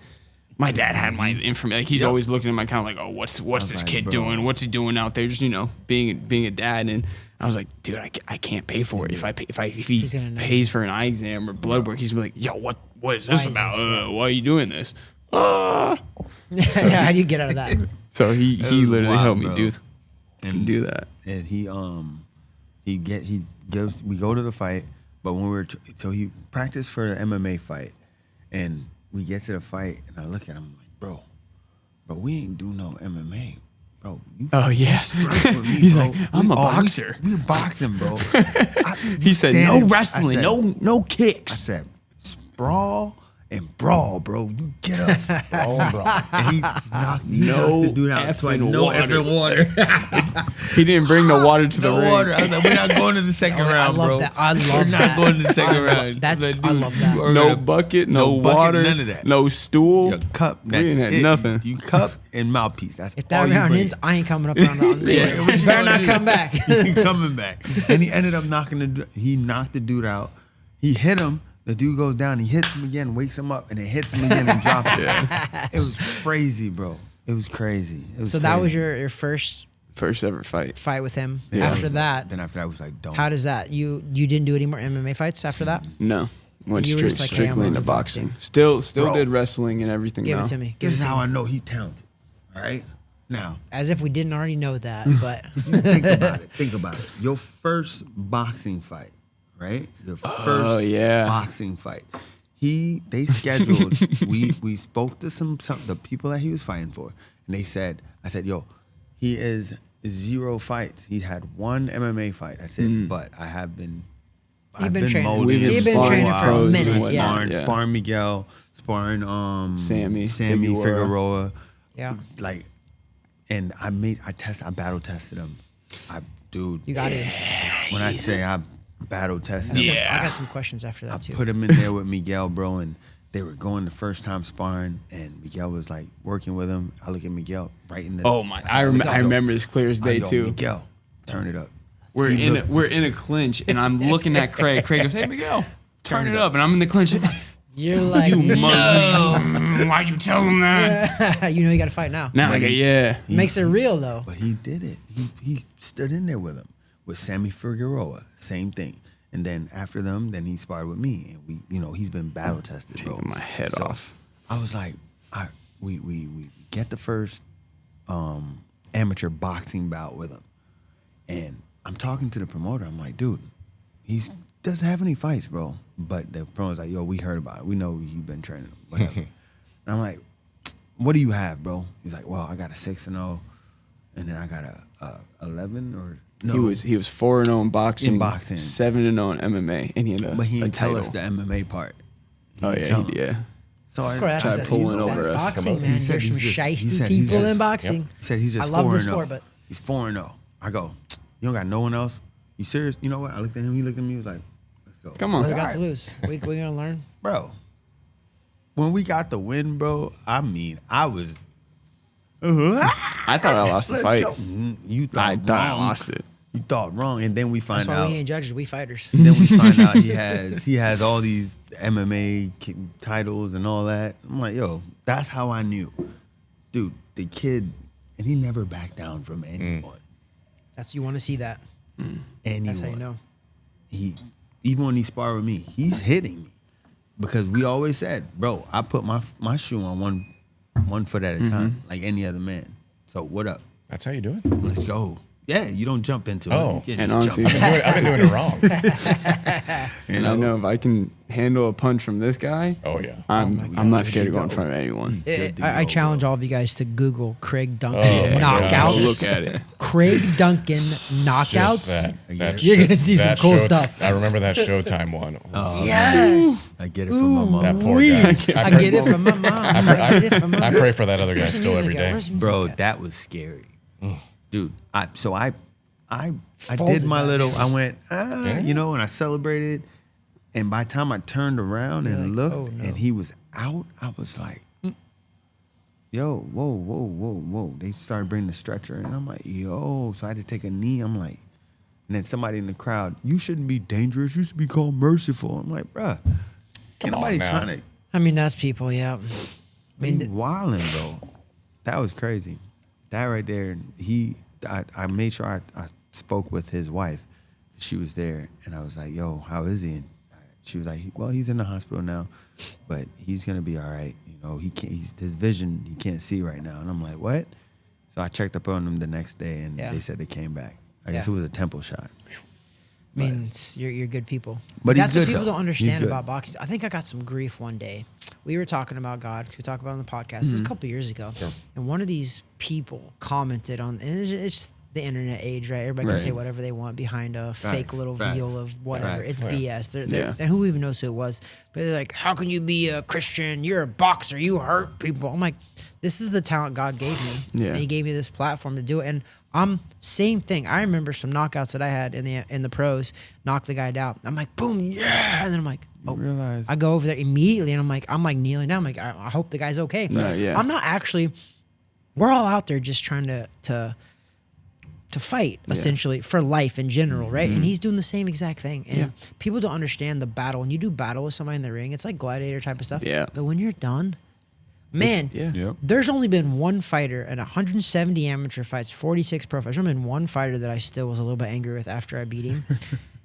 My dad had my information. Like, he's always looking at my account like, oh, what's this like, kid bro. doing? What's he doing out there? Just being a dad. And I was like, dude, I can't pay for it. If he He's gonna know. pays for an eye exam or blood work, he's gonna be like, yo, what is this Why is about? this? Yeah. Why are you doing this? How do you get out of that? So he was literally wild, helped me bro. do that. And we go to the fight, but when so he practiced for the MMA fight, and we get to the fight, and I look at him I'm like, bro, we ain't do no MMA, bro. Oh, yeah. strike with me, He's bro. like, I'm a we boxer. We boxing, bro. He said, Damn. no wrestling, I said- no I kicks. said, sprawl and brawl, bro. You get us. And he knocked the dude out twice. effing No water. effing water. He didn't bring the water to the No ring. water. I was like, we're not going to the second I round, love bro. that. I love We're that. not going to the second I love- round. that's- Like, I dude, love that. you are No gonna- bucket, no bucket, water, none of that. no stool. Your cup. We That's ain't had it. nothing. You cup and mouthpiece. That's If all that you round bring. ends, I ain't coming up around the court. Yeah, what you Better gonna not do? come back. He coming back. And he ended up he knocked the dude out. He hit him. The dude goes down. He hits him again, wakes him up, and then hits him again and drops him. It was crazy, bro. It was crazy. It was So that was crazy. your first First ever fight. fight with him. Yeah. After that, Then after that, I was like, don't. how does that? You didn't do any more MMA fights after that? No. Went You were just like, hey, I'm strictly on into this boxing. Still Bro. did wrestling and everything Give now. it to me. Give This it is to how me. I know he's talented. All right? Now, As if we didn't already know that, but think about it. Think about it. Your first boxing fight, right? Your first yeah. boxing fight. They scheduled. we spoke to some the people that he was fighting for, and I said, yo, he is 0 fights. He had 1 MMA fight. I said, but I've been training. molding We've him been for a training while. for a We've minute, been yeah. Sparring, Yeah. sparring Miguel, sparring Sammy Figueroa. yeah, Like, and I battle tested him. Dude, you got it. when I say I battle tested him, I got some questions after that too. put him in there with Miguel, bro, and they were going the first time sparring, and Miguel was like working with him. I look at Miguel right in the. Oh my! said, I "Miguel, remember this clear as day yo, too. Miguel, turn it up. We're He in looked- we're in a clinch, and I'm looking at Craig. Craig goes, "Hey Miguel, turn it up," and I'm in the clinch. I'm like, You're like, you no. mother! Why'd you tell him that? You know you got to fight now. Now I go, yeah. Makes it real though. But he did it. He stood in there with him, with Sammy Figueroa, same thing. And then after them, then he sparred with me, and he's been battle tested, bro. Taking my head off. I was like, we get the first amateur boxing bout with him, and I'm talking to the promoter. I'm like, dude, he doesn't have any fights, bro. But the promoter's like, yo, we heard about it. We know you've been training him, whatever. And I'm like, what do you have, bro? He's like, well, I got a 6-0, and then I got a 11 or no. He was 4-0 in boxing. In boxing. 7-0 in MMA, and he had But he a didn't tell title. us the MMA part. He Oh didn't yeah, tell him. yeah. So I Of course, Tried that's pulling over that's us. boxing, He man. said There's some he's just- he shiesty said he's people just- in boxing. He said he's just I love 4-0. the sport, but He's 4-0. I go, you don't got no one else? You serious? You know what? I looked at him. He looked at me. He was like, let's go. Come what on. we got Alright. to lose? We gonna learn. Bro, when we got the win, bro, I mean, I was. I thought I lost the Let's fight. go. You thought I thought I wrong. lost it. You thought wrong, and then we find That's why out. we ain't judges. We fighters. Then we find out he has all these MMA titles and all that. I'm like, yo, that's how I knew, dude. The kid, and he never backed down from anyone. That's you want to see that. Anyone. That's how you know. He even when he sparred with me, he's hitting me because we always said, bro, I put my shoe on one foot at a time, like any other man. So what up? That's how you do it. Let's go. Yeah, you don't jump into it. Oh. You can't And just honestly, jump. I've been doing it wrong. and I know if I can handle a punch from this guy, Oh yeah. I'm not scared to go in front of anyone. I challenge all of you guys to Google Craig Duncan Oh, my knockouts. gosh. Look at it. Craig Duncan Just knockouts. that You're show- gonna see some that cool show- stuff. I remember that Showtime one. Yes. I get it from my mom. That poor Wee. guy. I get it from my mom. I get it from my I mom. pray for that other guy Where's the still music every at? day. Where's the music Bro, at? that was scary. Dude, I Folded did my that. little, I went, you know, and I celebrated. And by the time I turned around and looked oh, no. and he was out, I was like, yo, whoa. They started bringing the stretcher in. I'm like, yo. So I had to take a knee. I'm like, and then somebody in the crowd, you shouldn't be dangerous. You should be called merciful. I'm like, bruh, Come on nobody now. trying to I mean, that's people, yeah. I be mean, wilding, bro. That was crazy. That right there, I made sure I spoke with his wife. She was there, and I was like, yo, how is he? And she was like, well, he's in the hospital now, but he's going to be all right. You know, his vision, he can't see right now. And I'm like, what? So I checked up on him the next day, and they said they came back. I guess it was a temple shot. I mean, you're good people. But he's that's what good, people though. don't He's understand good. about boxing. I think I got some grief one day. We were talking about God. We talked about it on the podcast. This is a couple years ago. And one of these people commented on, and it's the internet age, right? Everybody can Right. say whatever they want behind a fake little facts. veil of whatever. Right. It's Oh, BS. Yeah. And who even knows who it was? But they're like, how can you be a Christian? You're a boxer. You hurt people. I'm like, this is the talent God gave me. Yeah. And he gave me this platform to do it. And same thing. I remember some knockouts that I had in the pros, knocked the guy down. I'm like, boom, yeah. And then I'm like, oh, realize- I go over there immediately and I'm like kneeling down. I'm like, I hope the guy's okay. No, yeah. I'm not actually, we're all out there just trying to fight essentially for life in general, right? And he's doing the same exact thing. And people don't understand the battle. When you do battle with somebody in the ring, it's like gladiator type of stuff. Yeah. But when you're done, man, Yep. there's only been one fighter in 170 amateur fights, 46 pro fights. There's only been one fighter that I still was a little bit angry with after I beat him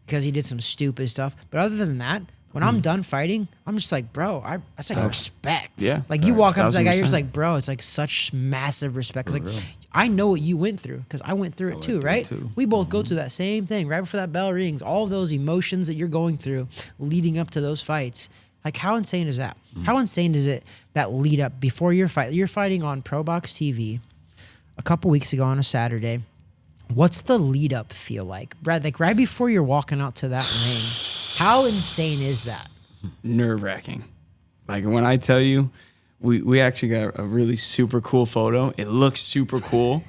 because he did some stupid stuff. But other than that, when I'm done fighting, I'm just like, bro, that's like respect. Yeah. Like you walk up to that guy, you're just 1000%. like, bro, it's like such massive respect. It's like, I know what you went through because I went through it too, through right? it too. We both go through that same thing right before that bell rings. All of those emotions that you're going through leading up to those fights. Like, how insane is that? How insane is it that lead up before your fight? You're fighting on Pro Box TV a couple weeks ago on a Saturday. What's the lead up feel like, Brad? Like right before you're walking out to that ring, how insane is that? Nerve wracking. Like when I tell you, we actually got a really super cool photo. It looks super cool,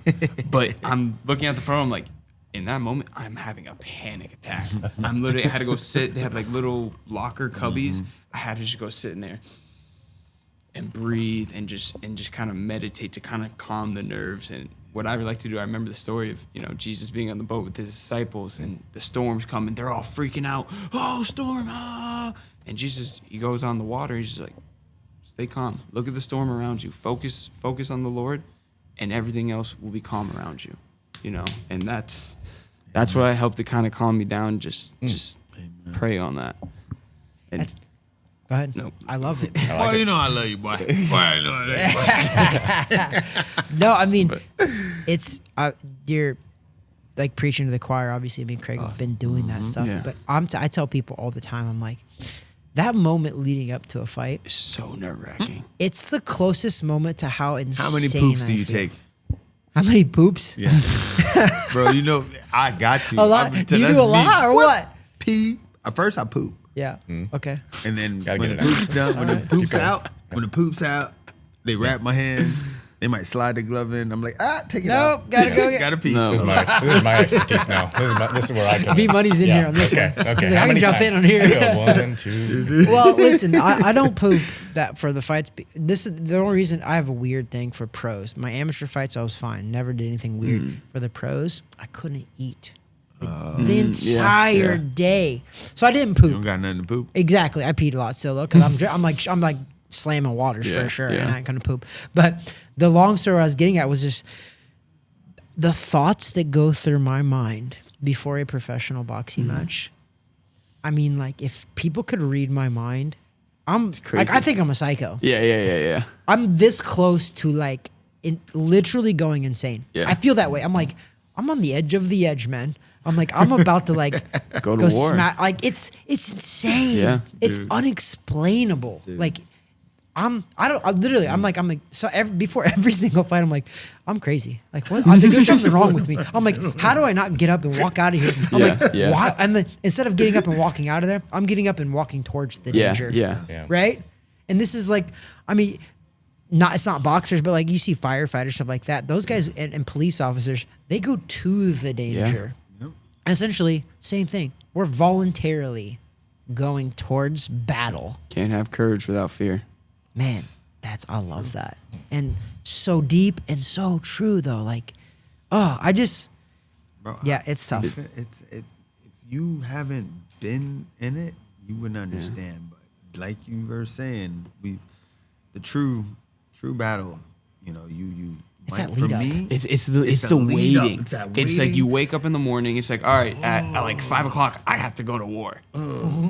but I'm looking at the photo. I'm like, in that moment, I'm having a panic attack. I'm literally, I had to go sit. They have like little locker cubbies. I had to just go sit in there and breathe and just kind of meditate to kind of calm the nerves. And what I would like to do, I remember the story of, Jesus being on the boat with his disciples and the storm's coming. They're all freaking out. Oh, storm, ah. And Jesus, he goes on the water. He's just like, stay calm. Look at the storm around you. Focus on the Lord, and everything else will be calm around you. And that's what I helped to kind of calm me down. Just pray on that. And Go ahead. Nope. I love it. Boy, you know I love you, boy. Boy, I know I love you. No, I mean, it's you're like preaching to the choir. Obviously, me and Craig have been doing that stuff. Yeah. But I tell people all the time, I'm like, that moment leading up to a fight, it's so nerve wracking. it's the closest moment to how insane. How many poops I do you feel. take? How many poops? Yeah. Bro, I got to. A lot. I'm- Do you that's do a me. lot or what? Pee. At first I poop. Yeah. Okay. And then Gotta when get the it out. poop's done, when the poop's out, they wrap my hand. They might slide the glove in. I'm like, take it out. Nope, gotta go get- Gotta pee. No. This is my expertise now. This is where I come B in. Money's in here on this okay, one. Okay. He's like, How I can many jump times? in on here. I go 1, 2. Well, listen, I don't poop that for the fights. This is the only reason I have a weird thing for pros. My amateur fights, I was fine. Never did anything weird. For the pros, I couldn't eat the entire day. So I didn't You don't poop. got nothing to poop. Exactly. I peed a lot still though, because I'm like slamming waters Yeah, for sure, yeah. and I ain't gonna poop. But the long story I was getting at was just the thoughts that go through my mind before a professional boxing match. I mean, like if people could read my mind, I'm like crazy. I think I'm a psycho. Yeah. I'm this close to literally going insane. Yeah. I feel that way. I'm like, I'm on the edge of the edge, man. I'm like, I'm about to like Go to war. Like it's insane. Yeah, it's dude. unexplainable. Like I'm like, so before every single fight, I'm like, I'm crazy. Like, what? I think there's something wrong with me. I'm like, how do I not get up and walk out of here? I'm like, why? And then instead of getting up and walking out of there, I'm getting up and walking towards the danger. Yeah. Right? And this is like, I mean, it's not boxers, but like you see firefighters, stuff like that. Those guys and police officers, they go to the danger. Yep. Essentially, same thing. We're voluntarily going towards battle. Can't have courage without fear. Man, I love that. And so deep and so true though. Like, Bro, it's tough. If you haven't been in it, you wouldn't understand. But like you were saying, the true battle, you It's might, that for lead up. me, It's the lead up. waiting. It's that It's like waiting. you wake up in the morning. It's like, all right, at like 5 o'clock, I have to go to war.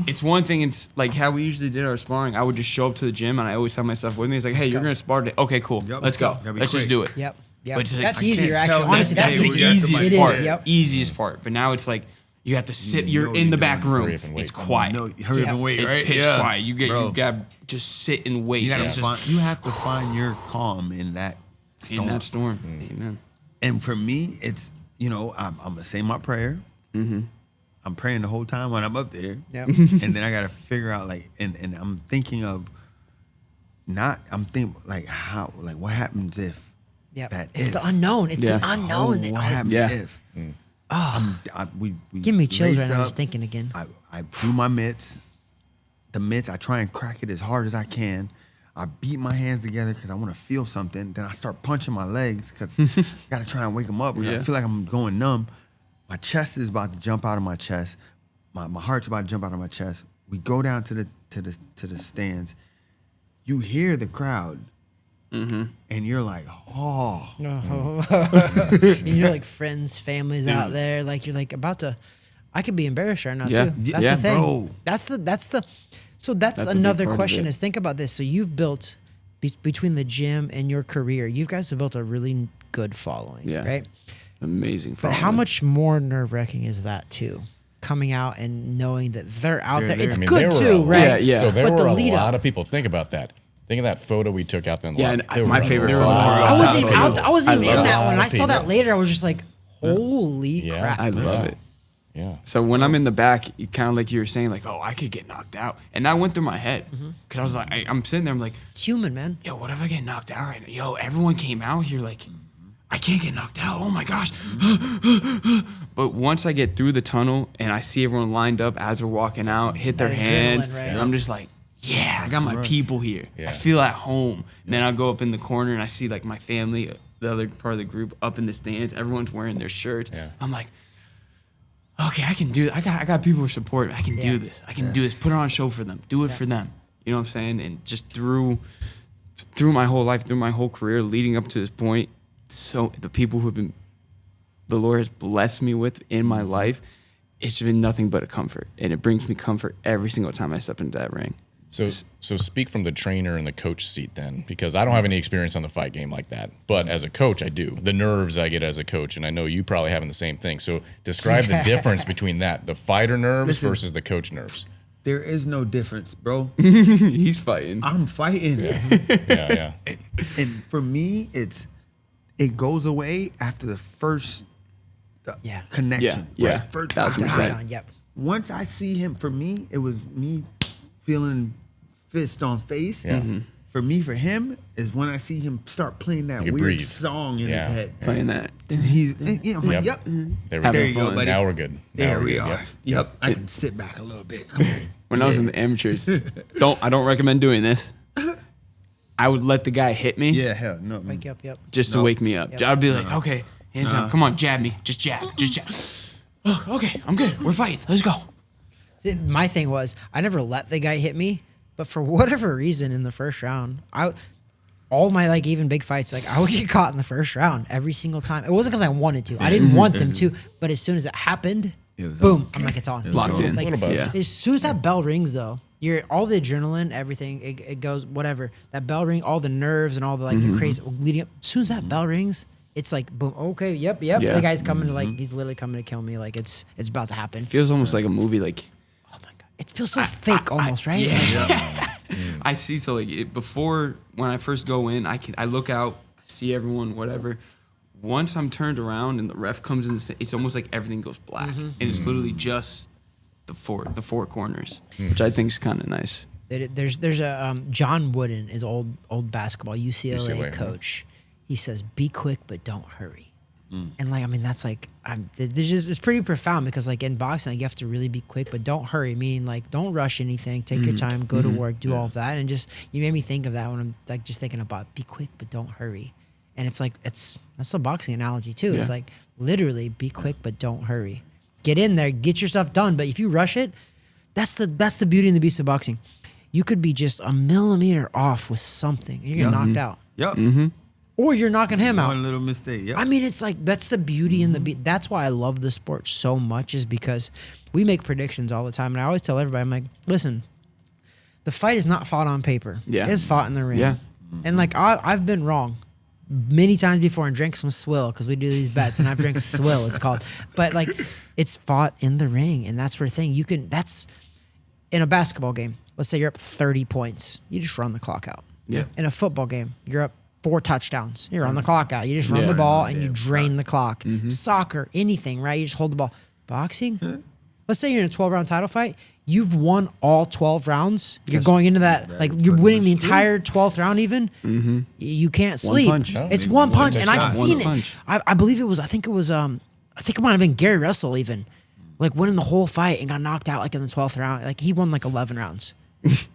It's one thing. It's like how we usually did our sparring. I would just show up to the gym and I always have myself with me. It's like, hey, you're gonna spar today. Okay, cool. Yep. Let's go. Gotta be Let's just quick. do it. Yep. But Yep. it's like, That's I easier, can't actually. tell Honestly, that that's day the we got somebody easiest to part. do it. Yep. Easiest part. But now it's like you have to sit. You You're know in the you're back doing it. room. Hurry up and wait. It's quiet. No, hurry up and wait, It's right? pitch Yeah. quiet. You Bro. got to just sit and wait. You It's just you have to find your calm in that storm. in that storm. Amen. And for me, it's I'm gonna say my prayer. Mm-hmm. I'm praying the whole time when I'm up there. Yep. And then I gotta figure out and I'm thinking of like how, like what happens if Yep. that It's if. the unknown. It's Yeah. the unknown. that what always- happens Yeah. if we Give me chills lace right now just up, thinking again. I do my mitts. The mitts, I try and crack it as hard as I can. I beat my hands together because I want to feel something. Then I start punching my legs because I got to try and wake them up because I Yeah. feel like I'm going numb. My chest is about to jump out of my chest. My heart's about to jump out of my chest. We go down to the stands. You hear the crowd, and you're like, oh. And you're like friends, families out there. Like you're like about to. I could be embarrassed right now Yeah. too. That's Yeah. the thing. Bro. That's the. So That's a big another part of question it. is think about this. So you've built between the gym and your career, you guys have built a really good following, Yeah. right? Amazing. But how following. much more nerve wracking is that too? Coming out and knowing that they're out They're there. there. It's I mean, good there were too, a right? lot- Yeah. So there But were the a lead lot up. of people. Think about that. Think of that photo we took out there in the Yeah, lobby. and There my were favorite a photo. lot I of wasn't people. out. I wasn't I even in love that it. one. And I saw that People. later. I was just like, holy Yeah. crap. I love it. Yeah. So when I'm in the back, you kind of like you were saying, like, oh, I could get knocked out, and that went through my head because I was like, I'm sitting there, I'm like, It's human, man. yo, what if I get knocked out right now? Yo, everyone came out here like, I can't get knocked out. Oh my gosh. But once I get through the tunnel and I see everyone lined up as we're walking out, hit their That hands, adrenaline, right? and I'm just like, yeah, I got my people here. Yeah. I feel at home. And then I go up in the corner and I see like my family, the other part of the group, up in the stands. Everyone's wearing their shirts. Yeah. I'm like, okay, I can do it. I got people who support me. I can Yeah. do this. I can do this. Put on a show for them. Do it for them. You know what I'm saying? And just through my whole life, through my whole career, leading up to this point, so the people who the Lord has blessed me with in my life, it's been nothing but a comfort, and it brings me comfort every single time I step into that ring. So speak from the trainer and the coach seat then, because I don't have any experience on the fight game like that. But as a coach, I do. The nerves I get as a coach, and I know you probably having the same thing. So describe the difference between that, the fighter nerves Listen. versus the coach nerves. There is no difference, bro. He's fighting. I'm fighting. Yeah. And for me, it goes away after the first Yeah. connection. Yeah. First That's what I'm saying. Down, yep. Once I see him, for me, it was me feeling fist on face. Yeah. Mhm. For him, is when I see him start playing that You weird breathe. song in Yeah. his head. Playing that. And I'm like, yep. There we Having go. There you go, buddy. Now we're good. Now There we're we good. are. Yep. Yep. I can sit back a little bit. Come on. When I was in the amateurs, I don't recommend doing this. I would let the guy hit me Yeah, hell no. Wake up, yep. just to No. wake me up. Yep. I'd be like, okay, hands down, come on, jab me, just jab. Oh, okay, I'm good. We're fighting. Let's go. See, my thing was I never let the guy hit me, but for whatever reason in the first round, all my like even big fights, like I would get caught in the first round every single time. It wasn't because I wanted to. I didn't want them to, but as soon as it happened, It was boom, on. I'm like, it's on. Locked in. Like, Little buzz. Yeah. as soon as that bell rings, though, all the adrenaline, everything, it goes whatever. That bell ring, all the nerves and all the like the crazy leading up. As soon as that bell rings, it's like boom. Okay, yep. Yeah. The guy's coming to like he's literally coming to kill me. Like it's about to happen. Feels almost like a movie. Like, Oh my god, it feels so fake almost, right? yeah. I see. So like before when I first go in, I look out, see everyone, whatever. Once I'm turned around and the ref comes in, it's almost like everything goes black, and it's literally just the four corners, which I think is kind of nice. There's a John Wooden is old basketball UCLA coach. He says, "Be quick, but don't hurry." And like, I mean, that's like, it's pretty profound because like in boxing, like, you have to really be quick, but don't hurry. Meaning like, don't rush anything. Take your time, go to work, do all of that, and just you made me think of that when I'm like just thinking about be quick, but don't hurry. And it's like that's a boxing analogy too. Yeah. It's like literally be quick, but don't hurry. Get in there, get your stuff done. But if you rush it, that's the beauty and the beast of boxing. You could be just a millimeter off with something, and you're getting knocked out. Yep. Or you're knocking him out. One little mistake. Yep. I mean, it's like that's the beauty and the beat. That's why I love the sport so much, is because we make predictions all the time, and I always tell everybody, I'm like, listen, the fight is not fought on paper. Yeah. It's fought in the ring. Yeah. And like I've been wrong many times before and drank some swill because we do these bets, and I've drank swill, it's called. But like, it's fought in the ring, and that's where thing that's in a basketball game. Let's say you're up 30 points, you just run the clock out. Yeah. In a football game, you're up 4 touchdowns. You're on the clock out. You just run the ball and you drain the clock. Soccer, anything, right? You just hold the ball. Boxing, let's say you're in a 12-round title fight. You've won all 12 rounds. You're going into that, like you're winning the entire 12th round even. You can't sleep. punch. It's one punch. And I've shot. seen One it. punch. I believe it was, I think it might have been Gary Russell even. Like winning the whole fight and got knocked out like in the 12th round. Like he won like 11 rounds.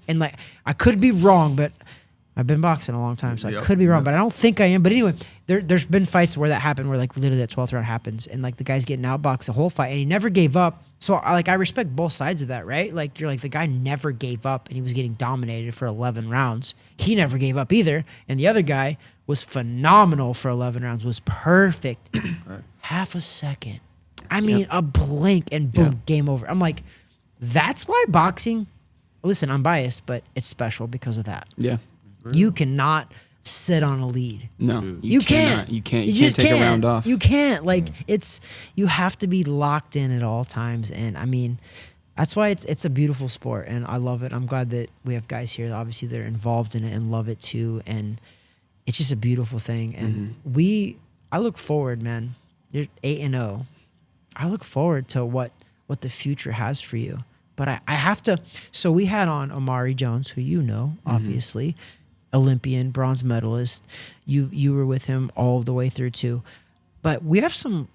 And like, I could be wrong, but I've been boxing a long time, so I could be wrong, but I don't think I am. But anyway, there's been fights where that happened, where like literally that 12th round happens, and like the guy's getting outboxed the whole fight, and he never gave up. So I respect both sides of that, right? Like you're like the guy never gave up, and he was getting dominated for 11 rounds. He never gave up either, and the other guy was phenomenal for 11 rounds, was perfect. Half a second, I mean a blink, and boom, game over. I'm like, that's why boxing. Listen, I'm biased, but it's special because of that. Yeah. You cannot sit on a lead. No, You can't. cannot. You can't. You You just can't take can't. a round off. You can't. Like you have to be locked in at all times. And I mean, that's why it's a beautiful sport, and I love it. I'm glad that we have guys here that obviously they're involved in it and love it too. And it's just a beautiful thing. And I look forward, man. You're 8-0. I look forward to what the future has for you. But I have to. So we had on Amari Jones, who you know, obviously, Olympian, bronze medalist. You were with him all the way through too. But we have some,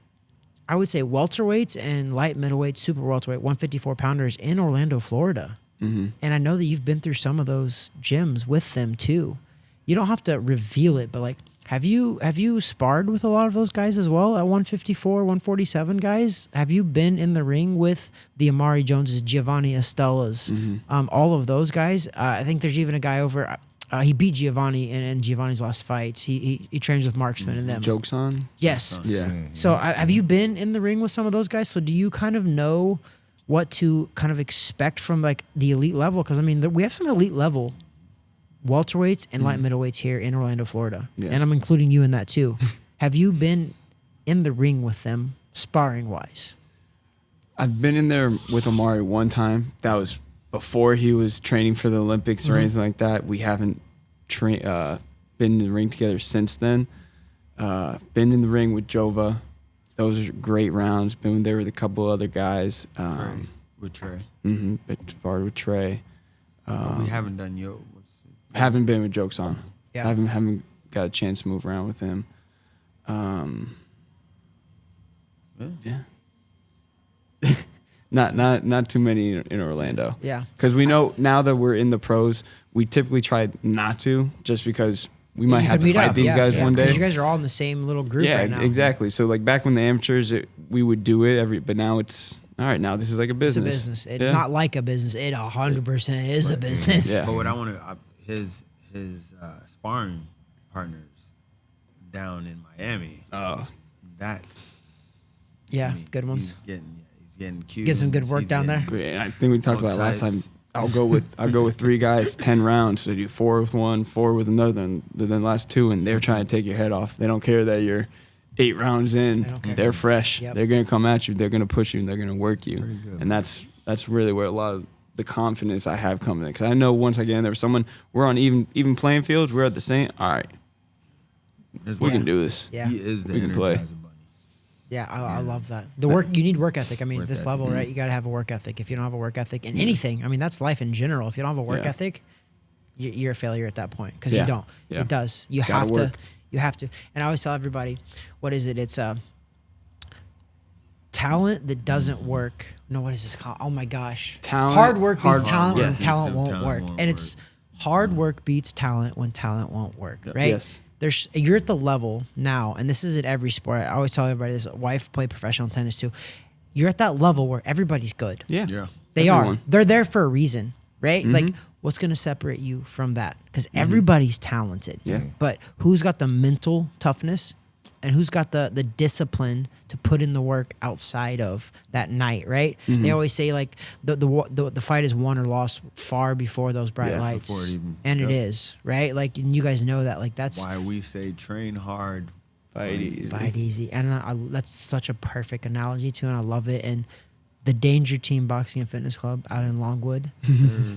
I would say, welterweights and light middleweight, super welterweight, 154 pounders in Orlando, Florida. And I know that you've been through some of those gyms with them too. You don't have to reveal it, but like, have you sparred with a lot of those guys as well at 154, 147 guys? Have you been in the ring with the Amari Joneses, Giovanni Estelas, all of those guys? I think there's even a guy over. He beat Giovanni in Giovanni's last fights. He trains with Marksman and them. Jokes on. Yes. Yeah. So have you been in the ring with some of those guys? So do you kind of know what to kind of expect from like the elite level? Because I mean, we have some elite level welterweights and light middleweights here in Orlando, Florida. Yeah. And I'm including you in that too. Have you been in the ring with them sparring wise? I've been in there with Amari one time. That was before he was training for the Olympics or anything like that. We haven't been in the ring together since then. Been in the ring with Jova. Those are great rounds. Been there with a couple other guys. With Trey. Been sparred with Trey. We haven't done Yo. Haven't been with Jokes on. Yeah. Haven't got a chance to move around with him. Yeah. Not too many in Orlando. Yeah. Because we know now that we're in the pros, we typically try not to, just because we might You have could to meet fight up, these guys one day. Because you guys are all in the same little group Yeah, right now. exactly. So like back when the amateurs, we would do it but now it's all right. Now this is like a It's a business. business. Not like a business. It 100% is a business. Yeah. But what I want to, his sparring partners down in Miami. That's Yeah, good ones. He's getting cute. Get some good work down there. And I think we talked about it last time. types. I'll go with 3 guys, 10 rounds. So I do 4 with one, 4 with another, and then the last 2, and they're trying to take your head off. They don't care that you're 8 rounds in, care. they're fresh. Yep. They're gonna come at you. They're gonna push you. And they're gonna work you. And that's really where a lot of the confidence I have comes in. Because I know once I get in there, we're on even playing fields. We're at the same. All right, we can do this. Yeah. He is the We can play. Energizer Bunny. Yeah, I love that. The work, you need work ethic. I mean, Work this ethic. level, right? You got to have a work ethic. If you don't have a work ethic in anything, I mean, that's life in general. If you don't have a work Yeah. ethic, you're a failure at that point because Yeah. you don't. Yeah. It does. You Gotta have to. work. You have to. And I always tell everybody, what is it? It's talent that doesn't work. No, what is this called? Oh my gosh. Talent- Hard work hard beats talent work. when Yes. talent Some won't talent work. won't And it's hard work beats talent when talent won't work. Right? Yes. You're at the level now, and this is at every sport. I always tell everybody this. Wife played professional tennis too. You're at that level where everybody's good. Yeah. Yeah. They Everyone. are. They're there for a reason, right? Mm-hmm. Like, what's going to separate you from that? Because everybody's talented. Yeah. But who's got the mental toughness and who's got the discipline to put in the work outside of that night, right? Mm-hmm. They always say like the fight is won or lost far before those bright Yeah, lights, before it even- and it yep. is, right? Like, and you guys know that. Like, that's Why we say train hard, Fight easy. fight easy, and that's such a perfect analogy too, and I love it. And the Danger Team Boxing and Fitness Club out in Longwood,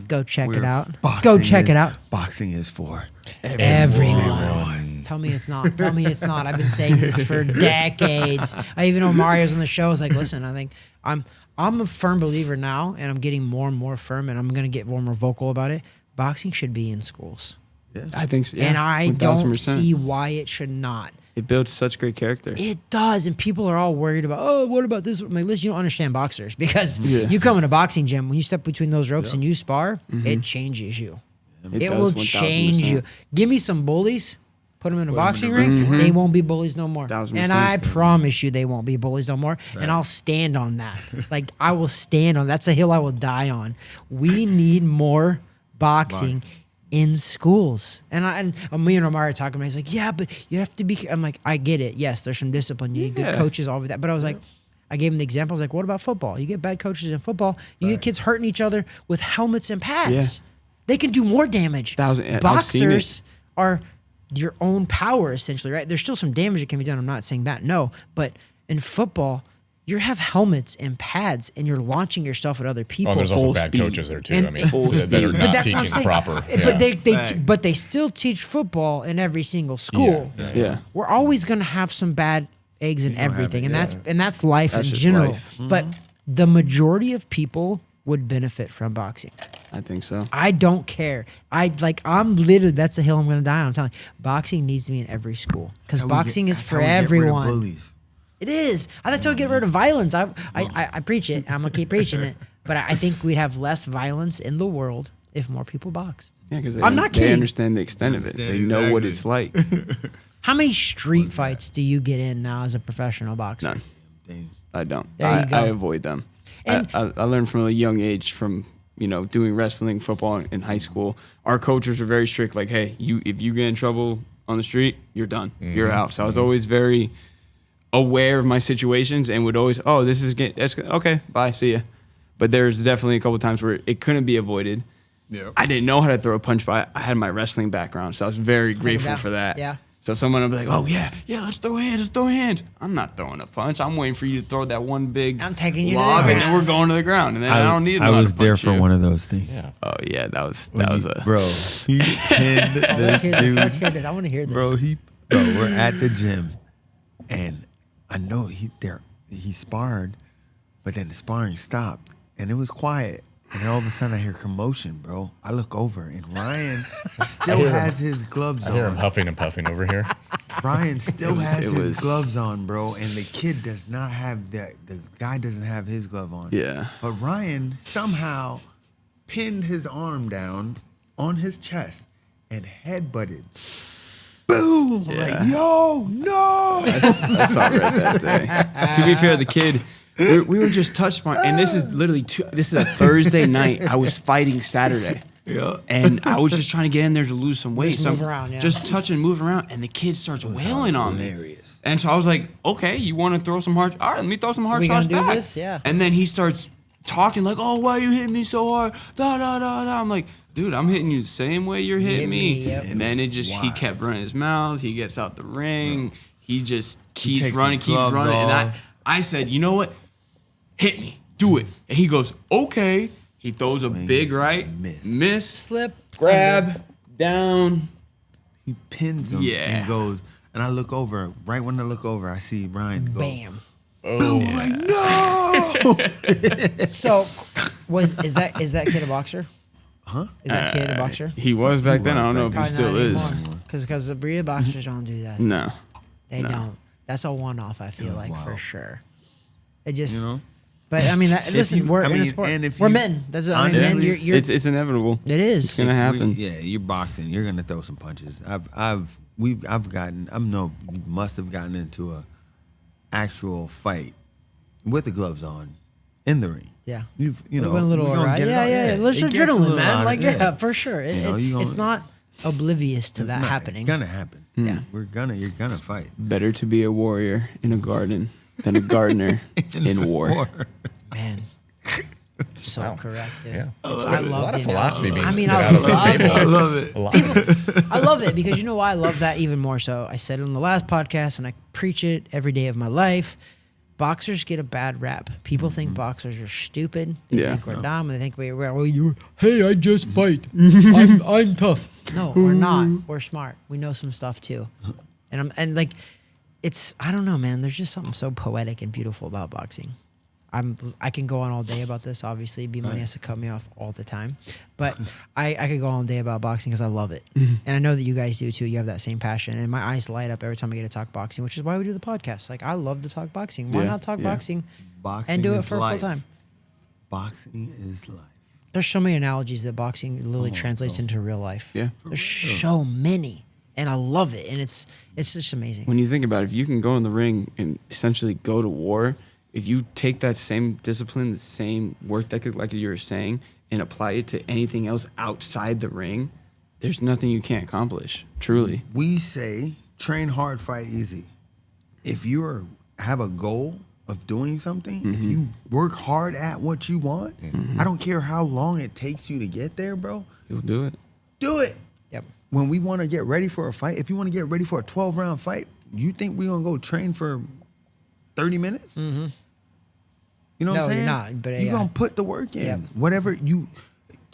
go check it We're- out. boxing Go check is- it out. Boxing is for Everyone. Tell me it's not. Tell me it's not. I've been saying this for decades. I even know Mario's on the show. I was like, listen, I think I'm a firm believer now, and I'm getting more and more firm, and I'm gonna get more and more vocal about it. Boxing should be in schools, I think so. Yeah, and I don't 1000%. see why it should not. It builds such great character. It does, and people are all worried about, oh, what about this? I'm like, listen, you don't understand boxers because Yeah. you come in a boxing gym, when you step between those ropes and you spar, it changes you. It does, will 1000%. change you. Give me some bullies, put them in a boxing ring, they won't be bullies no more. 1000%. And I promise you they won't be bullies no more. And I'll stand on that. Like, I will stand on that's a hill I will die on. We need more boxing in schools. And me and Omar are talking about it. He's like, yeah, but you have to be. I'm like, I get it. Yes, there's some discipline. You need good Yeah. coaches, all of that. But I was like, I gave him the example. I was like, what about football? You get bad coaches in football. You get kids hurting each other with helmets and pads. Yeah. They can do more damage. I've seen it. Boxers are your own power, essentially, right? There's still some damage that can be done. I'm not saying that, no. But in football, you have helmets and pads, and you're launching yourself at other people. Oh, there's also full bad speed. coaches there too. And- I mean, that are But not that's what I'm teaching saying. proper. But they still teach football in every single school. Yeah. We're always going to have some bad eggs in everything, and that's life That's in just general. life. But the majority of people would benefit from boxing. I think so. I don't care. I'm literally, that's the hill I'm going to die on. I'm telling you, boxing needs to be in every school because That's how we boxing get- is that's for how we get rid of everyone. bullies. It is. That's how we get rid of violence. I preach it. I'm going to keep preaching it. But I think we'd have less violence in the world if more people boxed. Yeah, because I'm not they kidding. understand the extent of it. They know what it's like. How many street fights do you get in now as a professional boxer? None. Dang. I don't. There you go. I avoid them. And- I learned from a young age from doing wrestling, football in high school. Our coaches were very strict. Like, hey, if you get in trouble on the street, you're done. You're out. So I was always very aware of my situations and would always, that's okay, bye, see ya. But there's definitely a couple times where it couldn't be avoided. Yep. I didn't know how to throw a punch, but I had my wrestling background, so I was very grateful down. for that. Yeah. So someone would be like, oh, yeah, let's throw hands. I'm not throwing a punch. I'm waiting for you to throw that one big I'm taking you to the lob, and then ground. we're going to the ground. And then I don't need I to know how was to there punch for you. one of those things. Oh, yeah, that was a... Bro, he pinned Let's this hear this. dude. Let's hear this. I want to hear this. Bro, we're at the gym, and I know he sparred, but then the sparring stopped, and it was quiet. And then all of a sudden, I hear commotion, bro. I look over, and Ryan still has his gloves I hear him on. huffing and puffing over here. Ryan still has it his was- gloves on, bro, and the kid does not have that. The guy doesn't have his glove on. Yeah. But Ryan somehow pinned his arm down on his chest and headbutted. Boom! I'm like, yo, no! I saw it right that day. To be fair, the kid, we were just touched by, and this is literally this is a Thursday night. I was fighting Saturday. Yeah. And I was just trying to get in there to lose some weight. Just So move I'm around, yeah. just touching, move around, and the kid starts wailing on me. hilarious. And so I was like, okay, you want to throw some hard? All right, let me throw some hard We shots gonna do back. this? Yeah. And then he starts talking like, oh, why you hitting me so hard? Da da da da. I'm like, dude, I'm hitting you the same way you're hitting hit me. me, yep. And then he kept running his mouth. He gets out the ring. he just keeps takes running, his gloves and off. I said, you know what? Hit me, do it. And he goes, okay. He throws a big right, miss, Slip, grab, down. He pins him and goes. And I look over. Right when I look over, I see Ryan go. bam. Boom! I'm like, no. So, is that kid a boxer? Huh? Is that kid a boxer? He was back then. I don't know if he still is. Because the real boxers don't do that. No. They don't. That's a one-off. I feel like for sure. They just. You know? But I mean, listen, we're in a sport. We're men. That's I mean, men. You're it's inevitable. It is. It's gonna happen. You're boxing. You're gonna throw some punches. You must have gotten into a actual fight with the gloves on in the ring. Yeah. You know. We went a little we're gonna right. get it out. Yeah. There's It gets a adrenaline, little man. out. Like, yeah, for sure. It's not oblivious to that happening. It's gonna happen. Yeah. You're gonna fight. Better to be a warrior in a garden than a gardener in war. Man. So correct, dude. Yeah. I A love lot of the philosophy analogy. being I spit mean, out of this table. I love it. A lot of it. I love it because you know why I love that even more so? I said it on the last podcast and I preach it every day of my life. Boxers get a bad rap. People think boxers are stupid. They think we're dumb. They think hey, I just fight. I'm tough. No, we're not. We're smart. We know some stuff too. And like, it's, I don't know, man. There's just something so poetic and beautiful about boxing. I can go on all day about this. Obviously, B-Money has to cut me off all the time, but I could go on all day about boxing because I love it, and I know that you guys do too. You have that same passion, and my eyes light up every time I get to talk boxing, which is why we do the podcast. Like, I love to talk boxing. Why not talk boxing and do it for full time? Boxing is life. There's so many analogies that boxing literally translates into real life. Yeah. There's so many, and I love it, and it's just amazing. When you think about it, if you can go in the ring and essentially go to war, if you take that same discipline, the same work ethic, like you were saying, and apply it to anything else outside the ring, there's nothing you can't accomplish, truly. We say train hard, fight easy. If you have a goal of doing something, if you work hard at what you want, I don't care how long it takes you to get there, bro. You'll do it. Do it. Yep. When we want to get ready for a fight, if you want to get ready for a 12-round fight, you think we're going to go train for 30 minutes? Mm-hmm. You know what I'm saying? No, you're not. But you're going to put the work in. Yep. Whatever you...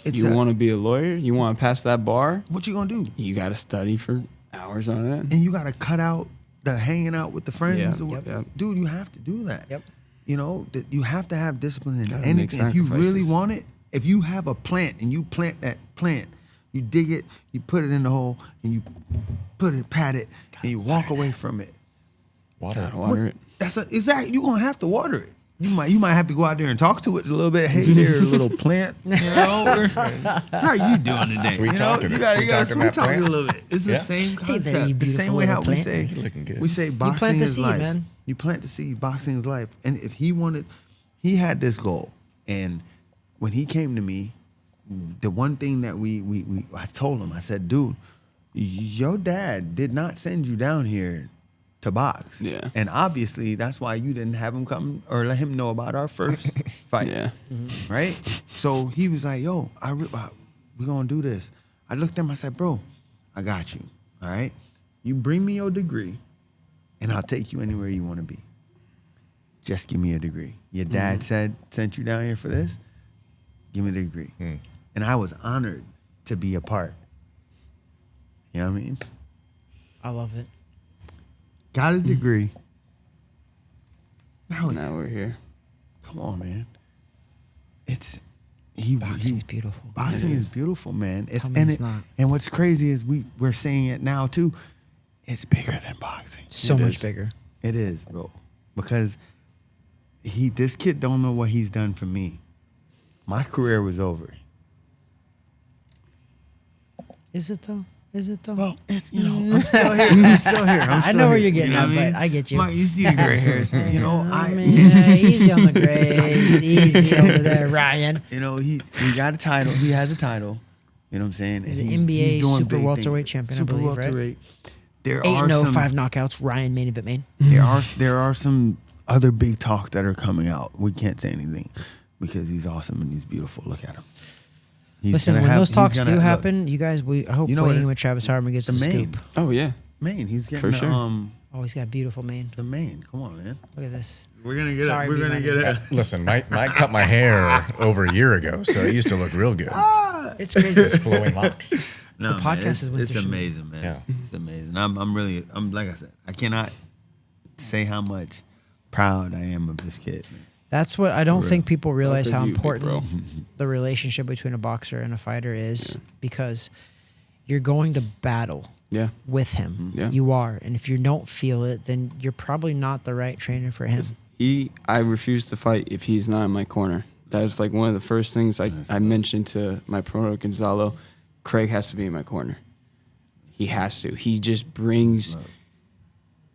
You want to be a lawyer? You want to pass that bar? What you going to do? You got to study for hours on it. And you got to cut out the hanging out with the friends. Yep. Dude, you have to do that. Yep. You know, you have to have discipline in Gotta anything. make If you really sacrifices. want it, if you have a plant and you plant that plant, you dig it, you put it in the hole, and you pat it, and you walk away from it. Gotta water it. Exactly. You're gonna have to water it. You might have to go out there and talk to it a little bit. Hey there, little plant. You know, how are you doing today? Sweet talking You it. gotta Sweet talking sweet that talk it plant. a little bit. It's the Yeah. same there, concept. you The same beautiful way how little we plant. say You're looking good. we say boxing plant the is seed, life. man. You plant the seed. Boxing is life. And if he had this goal, and when he came to me, the one thing that I told him, I said, dude, your dad did not send you down here to box. Yeah. And obviously that's why you didn't have him come or let him know about our first fight. Yeah. Right? So he was like, yo, we're going to do this. I looked at him, I said, bro, I got you. All right? You bring me your degree and I'll take you anywhere you want to be. Just give me a degree. Your dad sent you down here for this? Give me the degree. And I was honored to be a part. You know what I mean? I love it. Got his degree. Now Now we're here. come on, man. Boxing's beautiful. Boxing is beautiful, man. Tell me it's not. And what's crazy is we're saying it now too. It's bigger than boxing. So It much is. bigger. It is, bro. Because this kid don't know what he's done for me. My career was over. Is it though? Well, it's I'm still here. I'm still here. I know where you're getting at, but I get you. Mike, you see the gray hairs. Easy on the grays. Easy over there, Ryan. He got a title. He has a title. You know what I'm saying? He's And an NBA doing super big welterweight things. champion, I Super believe, right? welterweight. There 8-0, are 5 knockouts. Ryan main event main. there are some other big talks that are coming out. We can't say anything because he's awesome and he's beautiful. Look at him. Listen, when those talks do happen, you guys, I hope You know what Wayne it- with Travis Harmon gets the Maine. scoop. Oh, yeah. Maine, he's getting For sure. Oh, he's got a beautiful mane. The mane. Come on, man. Look at this. We're gonna get Sorry, it. We're gonna B-Man. get it. Listen, Mike cut my hair over a year ago, so it used to look real good. It's crazy. Those flowing locks. No, The man, podcast it's, is with it's the shoe. amazing, man. Yeah. It's amazing. I'm like I said, I cannot say how much proud I am of this kid, man. That's what I don't think people realize Proud how of you, big important bro. the relationship between a boxer and a fighter is because you're going to battle Yeah. with him. Yeah. You are. And if you don't feel it, then you're probably not the right trainer for him. I refuse to fight if he's not in my corner. That was like one of the first things I mentioned to my promoter Gonzalo. Craig has to be in my corner. He has to. He just brings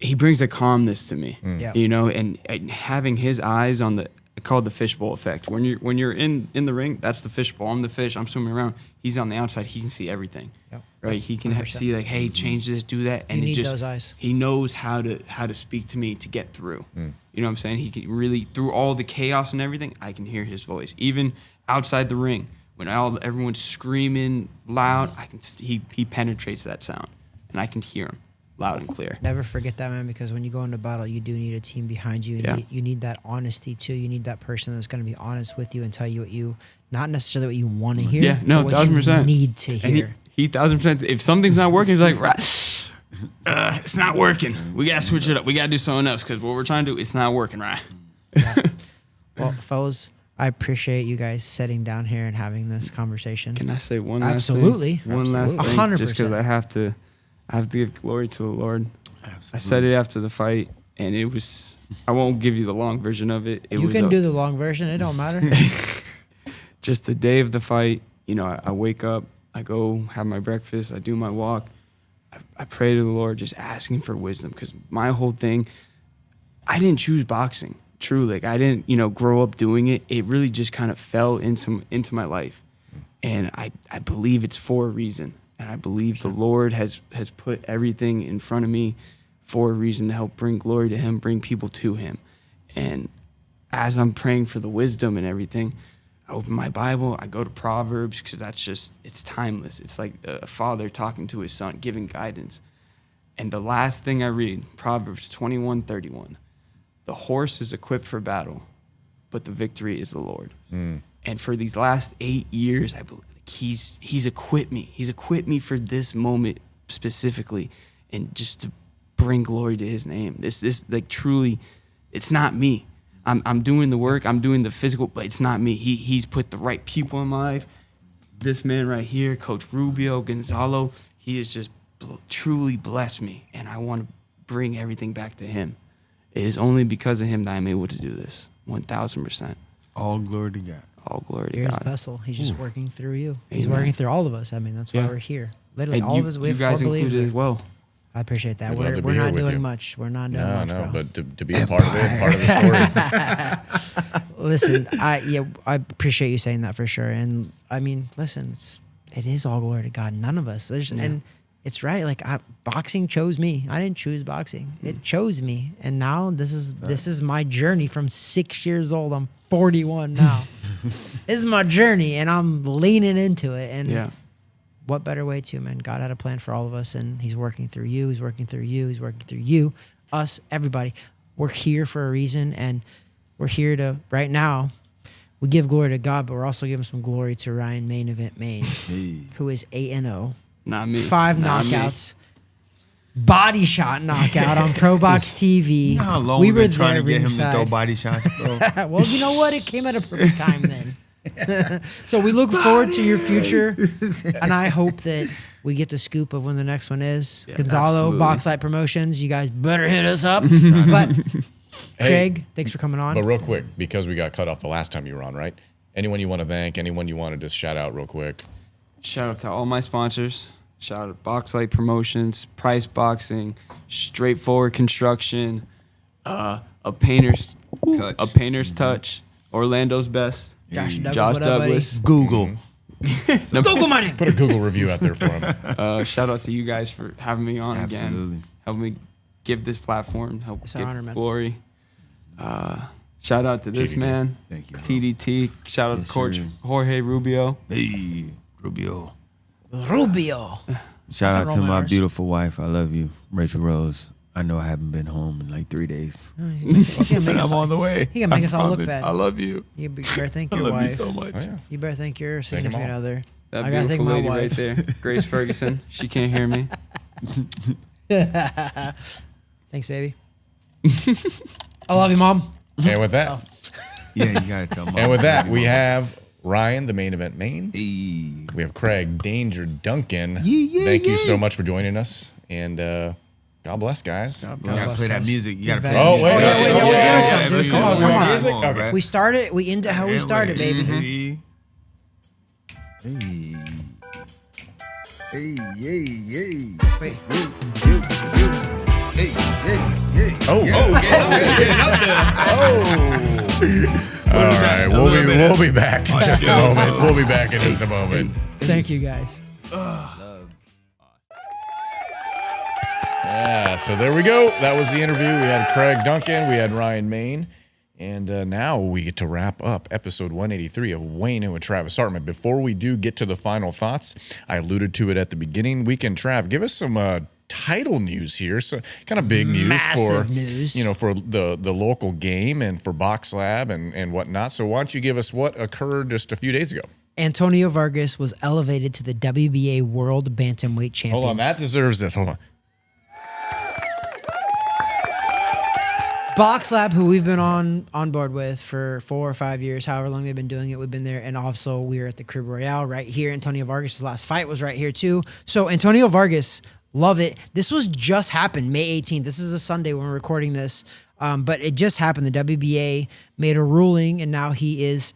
a calmness to me. Yeah. You know, and having his eyes on the called the fishbowl effect. When you're in the ring, that's the fishbowl. I'm the fish. I'm swimming around. He's on the outside. He can see everything. Yep. Right? He can 100%. see like, hey, change this, do that, and You it need just those eyes. he knows how to speak to me to get through. You know what I'm saying? He can really, through all the chaos and everything, I can hear his voice. Even outside the ring, when everyone's screaming loud, he penetrates that sound, and I can hear him loud and clear. Never forget that, man, because when you go into battle, you do need a team behind you. Yeah. You need that honesty, too. You need that person that's going to be honest with you and tell you what you, not necessarily what you want to hear, Yeah, no, but what you 1000%. need to And hear. he 1000%. If something's not working, he's like, right, it's not working. We gotta switch it up. We gotta do something else because what we're trying to do, it's not working, right? Well, fellas, I appreciate you guys sitting down here and having this conversation. Can I say one last Absolutely. thing? One last thing, 100%. just because I have to give glory to the Lord. I said it after the fight, and it was. I won't give you the long version of it. It You was can do the long version. It don't matter. just the day of the fight. You know, I wake up, I go have my breakfast, I do my walk, I pray to the Lord, just asking for wisdom, because my whole thing, I didn't choose boxing. Truly, like I didn't, grow up doing it. It really just kind of fell into my life, and I believe it's for a reason, and I believe the Lord has put everything in front of me for a reason to help bring glory to Him, bring people to Him, and as I'm praying for the wisdom and everything, I open my Bible, I go to Proverbs, because it's timeless. It's like a father talking to his son, giving guidance. And the last thing I read, Proverbs 21:31. The horse is equipped for battle, but the victory is the Lord. And for these last 8 years, I believe he's equipped me. He's equipped me for this moment specifically, and just to bring glory to His name. This like truly, it's not me. I'm doing the work, I'm doing the physical, but it's not me. He's put the right people in my life. This man right here, Coach Rubio, Gonzalo, he has just truly blessed me, and I want to bring everything back to him. It is only because of him that I'm able to do this, 1,000%. All glory to God. All glory to You're his God. vessel. He's just working through you. He's Amen. working through all of us. I mean, that's why Yeah. we're here. Literally, And all you, of us. We you have guys four included believers. as well. I appreciate that. We'd love to be We're here not with doing you. much. We're not doing No, much, bro. but to be a part of it, part of the story. Listen, I appreciate you saying that for sure. And I mean, listen, it is all glory to God. None of us. And it's right. Like boxing chose me. I didn't choose boxing. It chose me. And now this is my journey from 6 years old. I'm 41 now. This is my journey, and I'm leaning into it. And Yeah. what better way to, man? God had a plan for all of us, and He's working through you. He's working through you. He's working through you, us, everybody. We're here for a reason, and we're here to, right now, we give glory to God, but we're also giving some glory to Ryan Main Event Maine, who is 8-0. Not me. 5 Not me. knockouts. Body shot knockout on Pro Box TV. You know how long we we've were been trying there to get him to throw ringside. body shots, bro? Well, you know what? It came at a perfect time then. So we look forward to your future, and I hope that we get the scoop of when the next one is. Gonzalo, absolutely. Boxlight Promotions, you guys better hit us up. But Craig, thanks for coming on. But real quick, because we got cut off the last time you were on, right? Anyone you want to thank? Anyone you want to just shout out real quick? Shout out to all my sponsors. Shout out to Boxlight Promotions, Price Boxing, Straightforward Construction, a painter's touch, Orlando's Best, Josh Douglas, Josh what up, buddy? Douglas. Google. Google my name. Put a Google review out there for him. Shout out to you guys for having me on Absolutely. again. Help me give this platform, help It's an give honor, man. glory. Shout out to this TDT. man, Thank you, bro. TDT. Shout out Yes, to Coach sir. Jorge Rubio. Hey, Rubio. Rubio. Shout out to Roman my Mars. beautiful wife. I love you, Rachel Rose. I know I haven't been home in like 3 days. And I'm on the way. He can make us all look promise. bad. I love you. You better thank I your love wife. you so much. Oh, yeah. You better thank your Thank 'em significant all. other. That I gotta thank beautiful my lady wife. right there, Grace Ferguson. She can't hear me. Thanks, baby. I love you, Mom. And with that, Yeah, you gotta tell Mom. and with that, Love we you, Mom. have Ryan, the main event Maine. Hey. We have Craig Danger Duncan. Yeah, Thank you yeah. so much for joining us, and God bless, guys. You gotta play that music. You gotta play Oh, that wait, music. wait, yeah, yeah, give us yeah, some, yeah, dude. Come on, come on. Music? Okay. We started. We ended how we started, baby. Hey. Hey, yay, yay. Wait. Hey, hey. Oh, all right. We'll be back in just a moment. We'll be back in just a moment. Thank you, guys. Yeah, so there we go. That was the interview. We had Craig Duncan, we had Ryan Maine, and now we get to wrap up episode 183 of Weighing In with Travis Hartman. Before we do get to the final thoughts, I alluded to it at the beginning. Weekend Trav, give us some title news here. So kind of big news Massive for news. for the local game and for Box Lab and whatnot. So why don't you give us what occurred just a few days ago? Antonio Vargas was elevated to the WBA World Bantamweight Champion. Hold on, that deserves this. Hold on. Box Lab, who we've been on board with for 4 or 5 years, however long they've been doing it, we've been there. And also we were at the Crib Royale right here. Antonio Vargas' last fight was right here too. So Antonio Vargas, love it. This was just happened May 18th. This is a Sunday when we're recording this. But it just happened. The WBA made a ruling, and now he's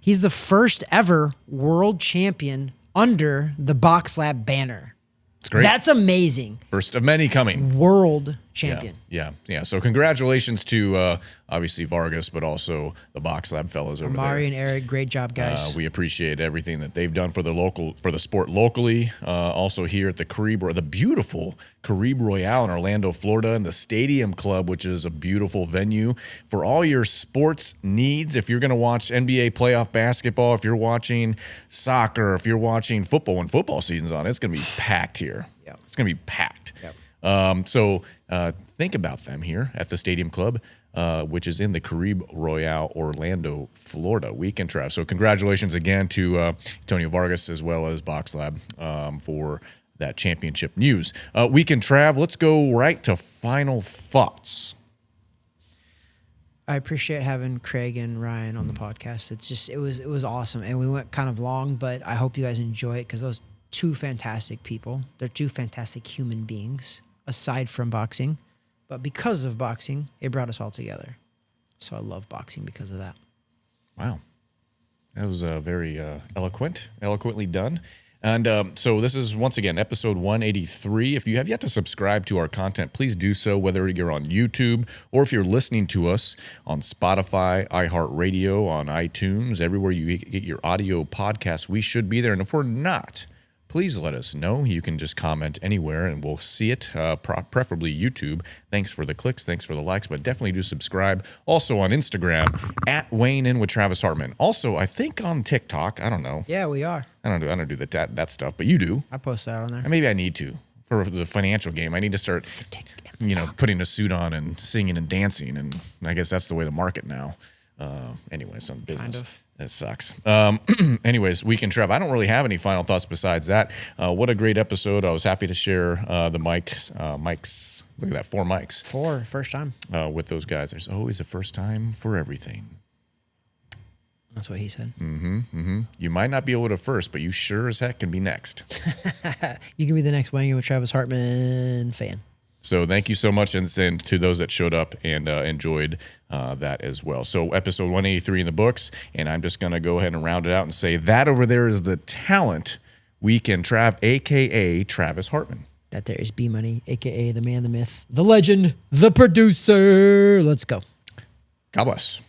the first ever world champion under the Box Lab banner. It's great. That's amazing. First of many coming. World champion. Yeah. So congratulations to obviously Vargas, but also the Box Lab fellas over Mari there. and Eric, great job, guys. We appreciate everything that they've done for the sport locally. Also here at the beautiful Caribe Royale in Orlando, Florida, and the Stadium Club, which is a beautiful venue for all your sports needs. If you're going to watch NBA playoff basketball, if you're watching soccer, if you're watching football when football season's on, it's going to be packed here. Yep. It's going to be packed. Yep. So think about them here at the Stadium Club, which is in the Caribe Royale, Orlando, Florida. Weekend Trav. So congratulations again to Antonio Vargas as well as Box Lab for that championship news. Weekend Trav, let's go right to final thoughts. I appreciate having Craig and Ryan on the podcast. It was awesome, and we went kind of long, but I hope you guys enjoy it because those two fantastic people. They're two fantastic human beings, aside from boxing. But because of boxing, it brought us all together. So I love boxing because of that. Wow. That was very eloquently done. And so this is, once again, episode 183. If you have yet to subscribe to our content, please do so, whether you're on YouTube or if you're listening to us on Spotify, iHeartRadio, on iTunes, everywhere you get your audio podcasts, we should be there. And if we're not, please let us know. You can just comment anywhere and we'll see it, preferably YouTube. Thanks for the clicks. Thanks for the likes, but definitely do subscribe. Also on Instagram, at Weighing In with Travis Hartman. Also, I think on TikTok. I don't know. Yeah, we are. I don't do that stuff, but you do. I post that on there. Maybe I need to. For the financial game, I need to start, putting a suit on and singing and dancing. And I guess that's the way to market now. Anyways, on business. Kind of. It sucks. Anyways, Weekend Trev. I don't really have any final thoughts besides that. What a great episode. I was happy to share the mics. Look at that, 4 mics. 4, first time. With those guys. There's always a first time for everything. That's what he said. You might not be able to first, but you sure as heck can be next. You can be the next Weighing In with Travis Hartman fan. So thank you so much, and to those that showed up and enjoyed that as well. So episode 183 in the books, and I'm just going to go ahead and round it out and say that over there is the talent Weekend Trav, a.k.a. Travis Hartman. That there is B-Money, a.k.a. the man, the myth, the legend, the producer. Let's go. God bless.